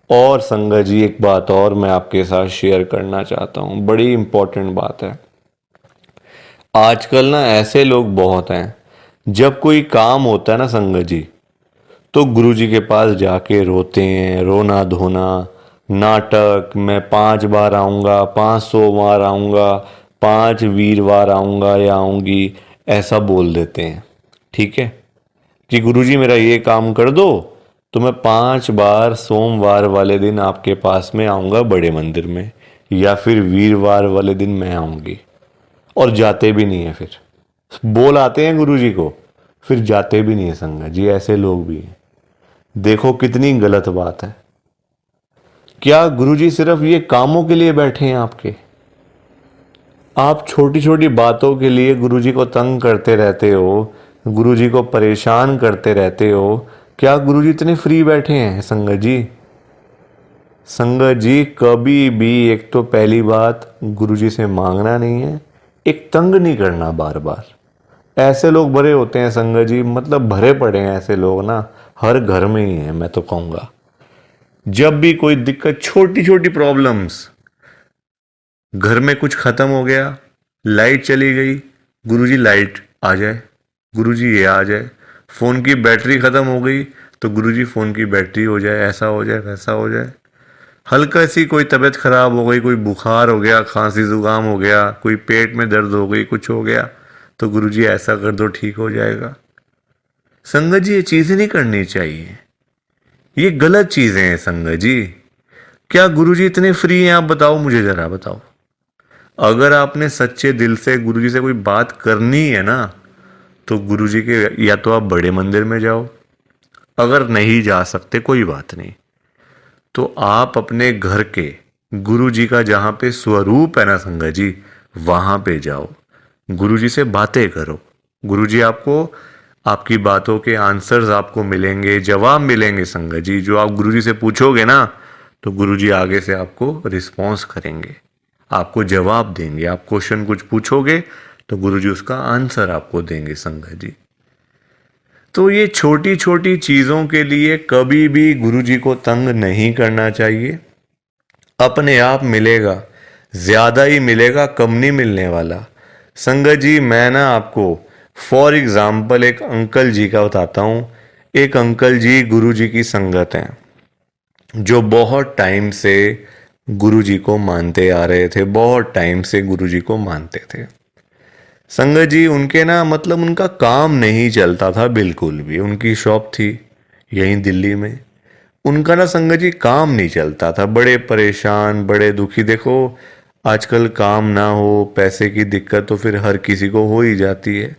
और संगत जी एक बात और मैं आपके साथ शेयर करना चाहता हूँ, बड़ी इंपॉर्टेंट बात है। आजकल ना ऐसे लोग बहुत हैं, जब कोई काम होता है ना संगत जी, तो गुरु जी के पास जाके रोते हैं, रोना धोना, नाटक, मैं 5 बार आऊँगा, 500 बार आऊँगा, 5 वीरवार आऊँगा या आऊँगी, ऐसा बोल देते हैं। ठीक है कि गुरु जी मेरा ये काम कर दो, तो मैं 5 बार सोमवार वाले दिन आपके पास में आऊँगा बड़े मंदिर में, या फिर वीरवार वाले दिन मैं आऊँगी। और जाते भी नहीं है, फिर बोल आते हैं गुरु जी को, फिर जाते भी नहीं है संगत जी। ऐसे लोग भी हैं। देखो कितनी गलत बात है। क्या गुरुजी सिर्फ ये कामों के लिए बैठे हैं आपके? आप छोटी छोटी बातों के लिए गुरुजी को तंग करते रहते हो, गुरुजी को परेशान करते रहते हो। क्या गुरुजी इतने फ्री बैठे हैं संगत जी? संगत जी कभी भी, एक तो पहली बात, गुरुजी से मांगना नहीं है, एक तंग नहीं करना बार बार। ऐसे लोग भरे होते हैं संगत जी, मतलब भरे पड़े हैं ऐसे लोग ना, हर घर में ही है मैं तो कहूँगा। जब भी कोई दिक्कत, छोटी छोटी प्रॉब्लम्स, घर में कुछ खत्म हो गया, लाइट चली गई, गुरुजी लाइट आ जाए, गुरुजी ये आ जाए। फोन की बैटरी खत्म हो गई तो गुरुजी फोन की बैटरी हो जाए, ऐसा हो जाए, वैसा हो जाए। हल्का सी कोई तबीयत खराब हो गई, कोई बुखार हो गया, खांसी जुकाम हो गया, कोई पेट में दर्द हो गई, कुछ हो गया, तो गुरुजी ऐसा कर दो, ठीक हो जाएगा। संगत जी ये चीजें नहीं करनी चाहिए, ये गलत चीजें हैं संगत जी। क्या गुरुजी इतने फ्री हैं? आप बताओ, मुझे जरा बताओ। अगर आपने सच्चे दिल से गुरुजी से कोई बात करनी है ना, तो गुरुजी के या तो आप बड़े मंदिर में जाओ, अगर नहीं जा सकते कोई बात नहीं, तो आप अपने घर के गुरुजी का जहां पे स्वरूप है ना संगत जी, वहां पे जाओ, गुरुजी से बातें करो। गुरुजी आपको, आपकी बातों के आंसर्स आपको मिलेंगे, जवाब मिलेंगे संगत जी। जो आप गुरुजी से पूछोगे ना, तो गुरुजी आगे से आपको रिस्पॉन्स करेंगे, आपको जवाब देंगे। आप क्वेश्चन कुछ पूछोगे तो गुरुजी उसका आंसर आपको देंगे संगत जी। तो ये छोटी छोटी चीजों के लिए कभी भी गुरुजी को तंग नहीं करना चाहिए। अपने आप मिलेगा, ज्यादा ही मिलेगा, कम नहीं मिलने वाला संगत जी। मैं ना आपको फॉर एग्जाम्पल एक अंकल जी का बताता हूँ। एक अंकल जी गुरुजी की संगत हैं, जो बहुत टाइम से गुरुजी को मानते आ रहे थे, बहुत टाइम से गुरुजी को मानते थे संगत जी। उनके ना, मतलब उनका काम नहीं चलता था बिल्कुल भी। उनकी शॉप थी यहीं दिल्ली में, उनका ना संगत जी काम नहीं चलता था, बड़े परेशान, बड़े दुखी। देखो आजकल काम ना हो, पैसे की दिक्कत तो फिर हर किसी को हो ही जाती है।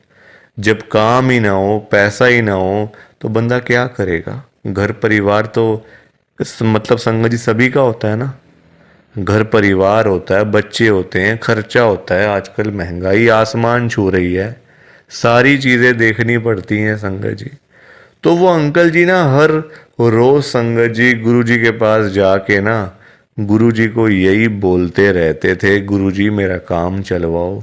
जब काम ही ना हो, पैसा ही ना हो, तो बंदा क्या करेगा? घर परिवार तो मतलब संगत जी सभी का होता है ना, घर परिवार होता है, बच्चे होते हैं, खर्चा होता है। आजकल महंगाई आसमान छू रही है, सारी चीजें देखनी पड़ती हैं संगत जी। तो वो अंकल जी ना हर रोज संगत जी गुरुजी के पास जाके ना गुरुजी को यही बोलते रहते थे, गुरुजी मेरा काम चलवाओ,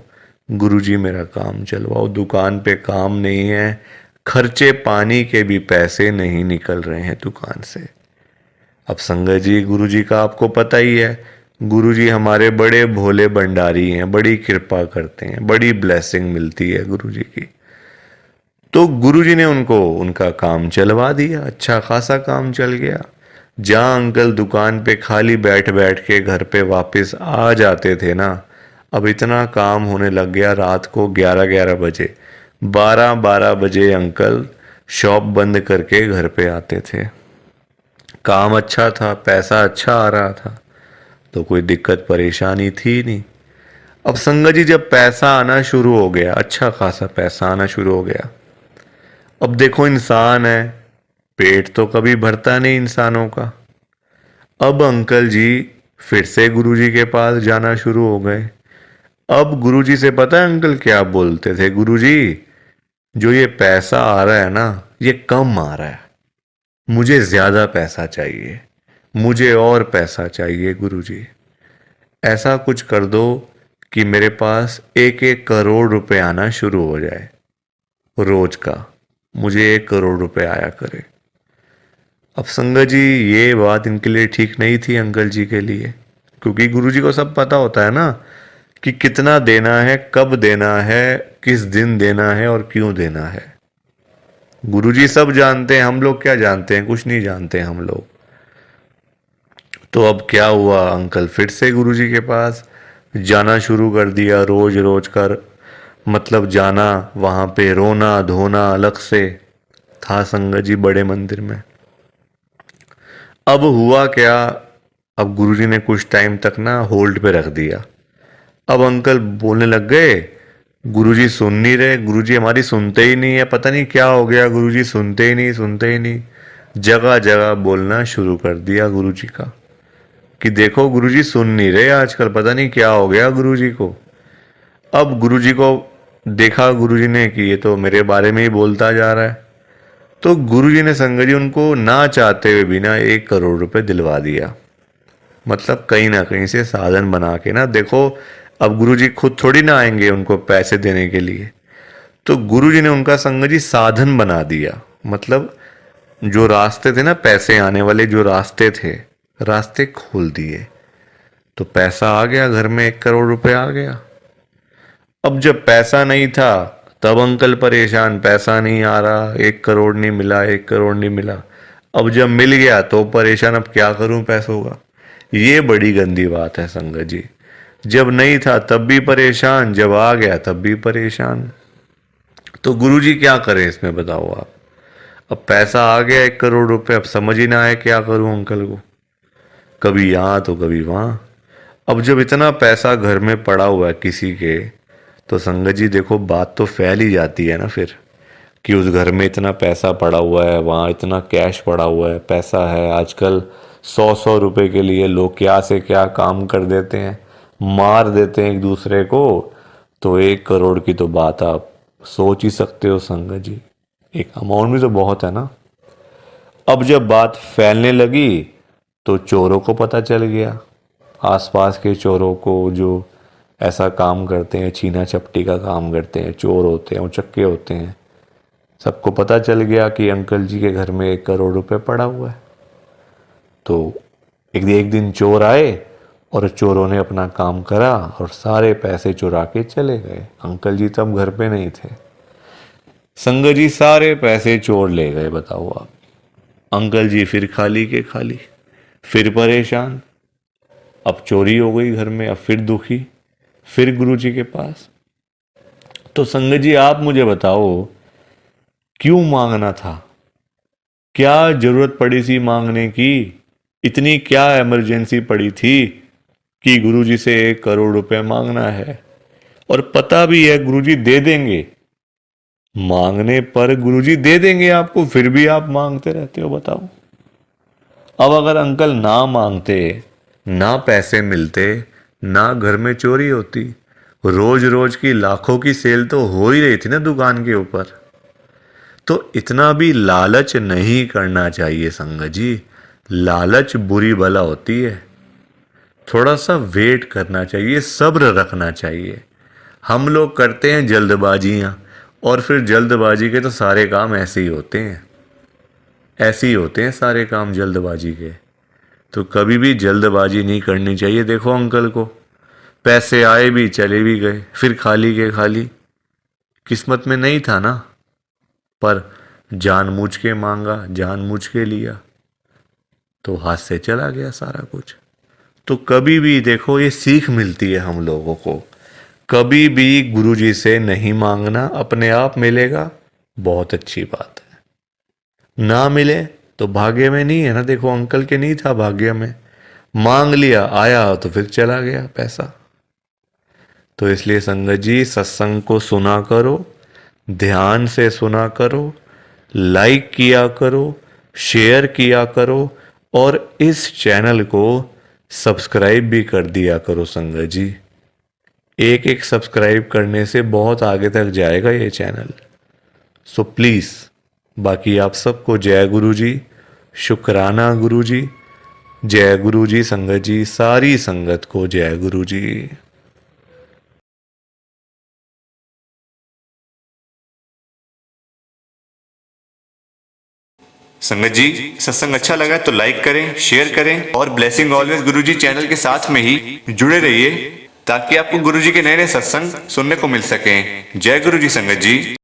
गुरुजी मेरा काम चलवाओ। दुकान पे काम नहीं है, खर्चे पानी के भी पैसे नहीं निकल रहे हैं दुकान से। अब संगत जी गुरुजी का आपको पता ही है, गुरुजी हमारे बड़े भोले भंडारी हैं, बड़ी कृपा करते हैं, बड़ी ब्लेसिंग मिलती है गुरुजी की। तो गुरुजी ने उनको उनका काम चलवा दिया, अच्छा खासा काम चल गया। जहाँ अंकल दुकान पे खाली बैठ बैठ के घर पे वापस आ जाते थे ना, अब इतना काम होने लग गया, रात को 11-11 बजे, 12-12 बजे अंकल शॉप बंद करके घर पे आते थे। काम अच्छा था, पैसा अच्छा आ रहा था, तो कोई दिक्कत परेशानी थी नहीं। अब संगत जी जब पैसा आना शुरू हो गया, अच्छा खासा पैसा आना शुरू हो गया, अब देखो इंसान है, पेट तो कभी भरता नहीं इंसानों का। अब अंकल जी फिर से गुरुजी के पास जाना शुरू हो गए। अब गुरुजी से पता है अंकल क्या बोलते थे? गुरुजी, जो ये पैसा आ रहा है ना, ये कम आ रहा है, मुझे ज्यादा पैसा चाहिए, मुझे और पैसा चाहिए गुरुजी। ऐसा कुछ कर दो कि मेरे पास 1-1 करोड़ रुपए आना शुरू हो जाए रोज का, मुझे 1 करोड़ रुपए आया करे। अब संगत जी, ये बात इनके लिए ठीक नहीं थी अंकल जी के लिए, क्योंकि गुरुजी को सब पता होता है ना कि कितना देना है, कब देना है, किस दिन देना है और क्यों देना है। गुरुजी सब जानते हैं, हम लोग क्या जानते हैं? कुछ नहीं जानते हम लोग। तो अब क्या हुआ, अंकल फिर से गुरुजी के पास जाना शुरू कर दिया, रोज रोज कर, मतलब जाना, वहां पे रोना धोना अलग से था संगत जी बड़े मंदिर में। अब हुआ क्या, अब गुरुजी ने कुछ टाइम तक ना होल्ड पे रख दिया। अब अंकल बोलने लग गए, गुरुजी सुन नहीं रहे, गुरुजी हमारी सुनते ही नहीं है, पता नहीं क्या हो गया, गुरुजी सुनते ही नहीं, सुनते ही नहीं। जगह जगह बोलना शुरू कर दिया गुरुजी का कि देखो गुरुजी सुन नहीं रहे आजकल, पता नहीं क्या हो गया गुरुजी को। अब गुरुजी को देखा गुरुजी ने कि ये तो मेरे बारे में ही बोलता जा रहा है, तो गुरुजी ने संगत जी उनको ना चाहते हुए भी ना 1 करोड़ रुपए दिलवा दिया। मतलब कहीं ना कहीं से साधन बना के ना, देखो अब गुरुजी खुद थोड़ी ना आएंगे उनको पैसे देने के लिए, तो गुरुजी ने उनका संगत जी साधन बना दिया। मतलब जो रास्ते थे ना पैसे आने वाले, जो रास्ते थे, रास्ते खोल दिए, तो पैसा आ गया घर में, 1 करोड़ रुपए आ गया। अब जब पैसा नहीं था तब अंकल परेशान, पैसा नहीं आ रहा, 1 करोड़ नहीं मिला, 1 करोड़ नहीं मिला। अब जब मिल गया तो परेशान, अब क्या करूं पैसों का। ये बड़ी गंदी बात है संगत जी। जब नहीं था तब भी परेशान, जब आ गया तब भी परेशान। तो गुरुजी क्या करें इसमें बताओ आप। अब पैसा आ गया 1 करोड़ रुपए, अब समझ ही ना आए क्या करूं अंकल को, कभी यहाँ तो कभी वहाँ। अब जब इतना पैसा घर में पड़ा हुआ है किसी के, तो संगत जी देखो बात तो फैल ही जाती है ना फिर, कि उस घर में इतना पैसा पड़ा हुआ है, वहाँ इतना कैश पड़ा हुआ है, पैसा है। आजकल 100-100 रुपए के लिए लोग क्या से क्या काम कर देते हैं, मार देते हैं एक दूसरे को। तो 1 करोड़ की तो बात आप सोच ही सकते हो संगत जी, एक अमाउंट भी तो बहुत है ना। अब जब बात फैलने लगी तो चोरों को पता चल गया, आसपास के चोरों को, जो ऐसा काम करते हैं, छीना चपटी का काम करते हैं, चोर होते हैं, उचक्के होते हैं, सबको पता चल गया कि अंकल जी के घर में 1 करोड़ रुपए पड़ा हुआ है। तो एक दिन चोर आए और चोरों ने अपना काम करा और सारे पैसे चुरा के चले गए। अंकल जी तब घर पे नहीं थे। संगत जी सारे पैसे चोर ले गए, बताओ आप। अंकल जी फिर खाली के खाली, फिर परेशान। अब चोरी हो गई घर में, अब फिर दुखी, फिर गुरुजी के पास। तो संगत जी आप मुझे बताओ, क्यों मांगना था? क्या जरूरत पड़ी थी मांगने की? इतनी क्या इमरजेंसी पड़ी थी कि गुरुजी से 1 करोड़ रुपए मांगना है? और पता भी है गुरुजी दे देंगे, मांगने पर गुरुजी दे देंगे आपको, फिर भी आप मांगते रहते हो, बताओ। अब अगर अंकल ना मांगते, ना पैसे मिलते, ना घर में चोरी होती, रोज रोज की लाखों की सेल तो हो ही रही थी ना दुकान के ऊपर। तो इतना भी लालच नहीं करना चाहिए संगत जी, लालच बुरी बला होती है। थोड़ा सा वेट करना चाहिए, सब्र रखना चाहिए। हम लोग करते हैं जल्दबाजियां, और फिर जल्दबाजी के तो सारे काम ऐसे ही होते हैं, ऐसे ही होते हैं सारे काम जल्दबाजी के। तो कभी भी जल्दबाजी नहीं करनी चाहिए। देखो अंकल को पैसे आए भी चले भी गए, फिर खाली के खाली। किस्मत में नहीं था ना, पर जानबूझ के मांगा, जानबूझ के लिया, तो हाथ से चला गया सारा कुछ। तो कभी भी देखो ये सीख मिलती है हम लोगों को, कभी भी गुरुजी से नहीं मांगना, अपने आप मिलेगा, बहुत अच्छी बात है। ना मिले तो भाग्य में नहीं है ना। देखो अंकल के नहीं था भाग्य में, मांग लिया, आया तो फिर चला गया पैसा। तो इसलिए संगत जी सत्संग को सुना करो, ध्यान से सुना करो, लाइक किया करो, शेयर किया करो, और इस चैनल को सब्सक्राइब भी कर दिया करो संगत जी। एक एक सब्सक्राइब करने से बहुत आगे तक जाएगा ये चैनल। सो प्लीज़, बाकी आप सबको जय गुरु जी, शुक्राना गुरु जी, जय गुरु जी संगत जी, सारी संगत को जय गुरु जी। संगत जी, सत्संग अच्छा लगा तो लाइक करें, शेयर करें और ब्लेसिंग ऑलवेज गुरुजी चैनल के साथ में ही जुड़े रहिए ताकि आपको गुरुजी के नए नए सत्संग सुनने को मिल सकें। जय गुरु जी संगत जी।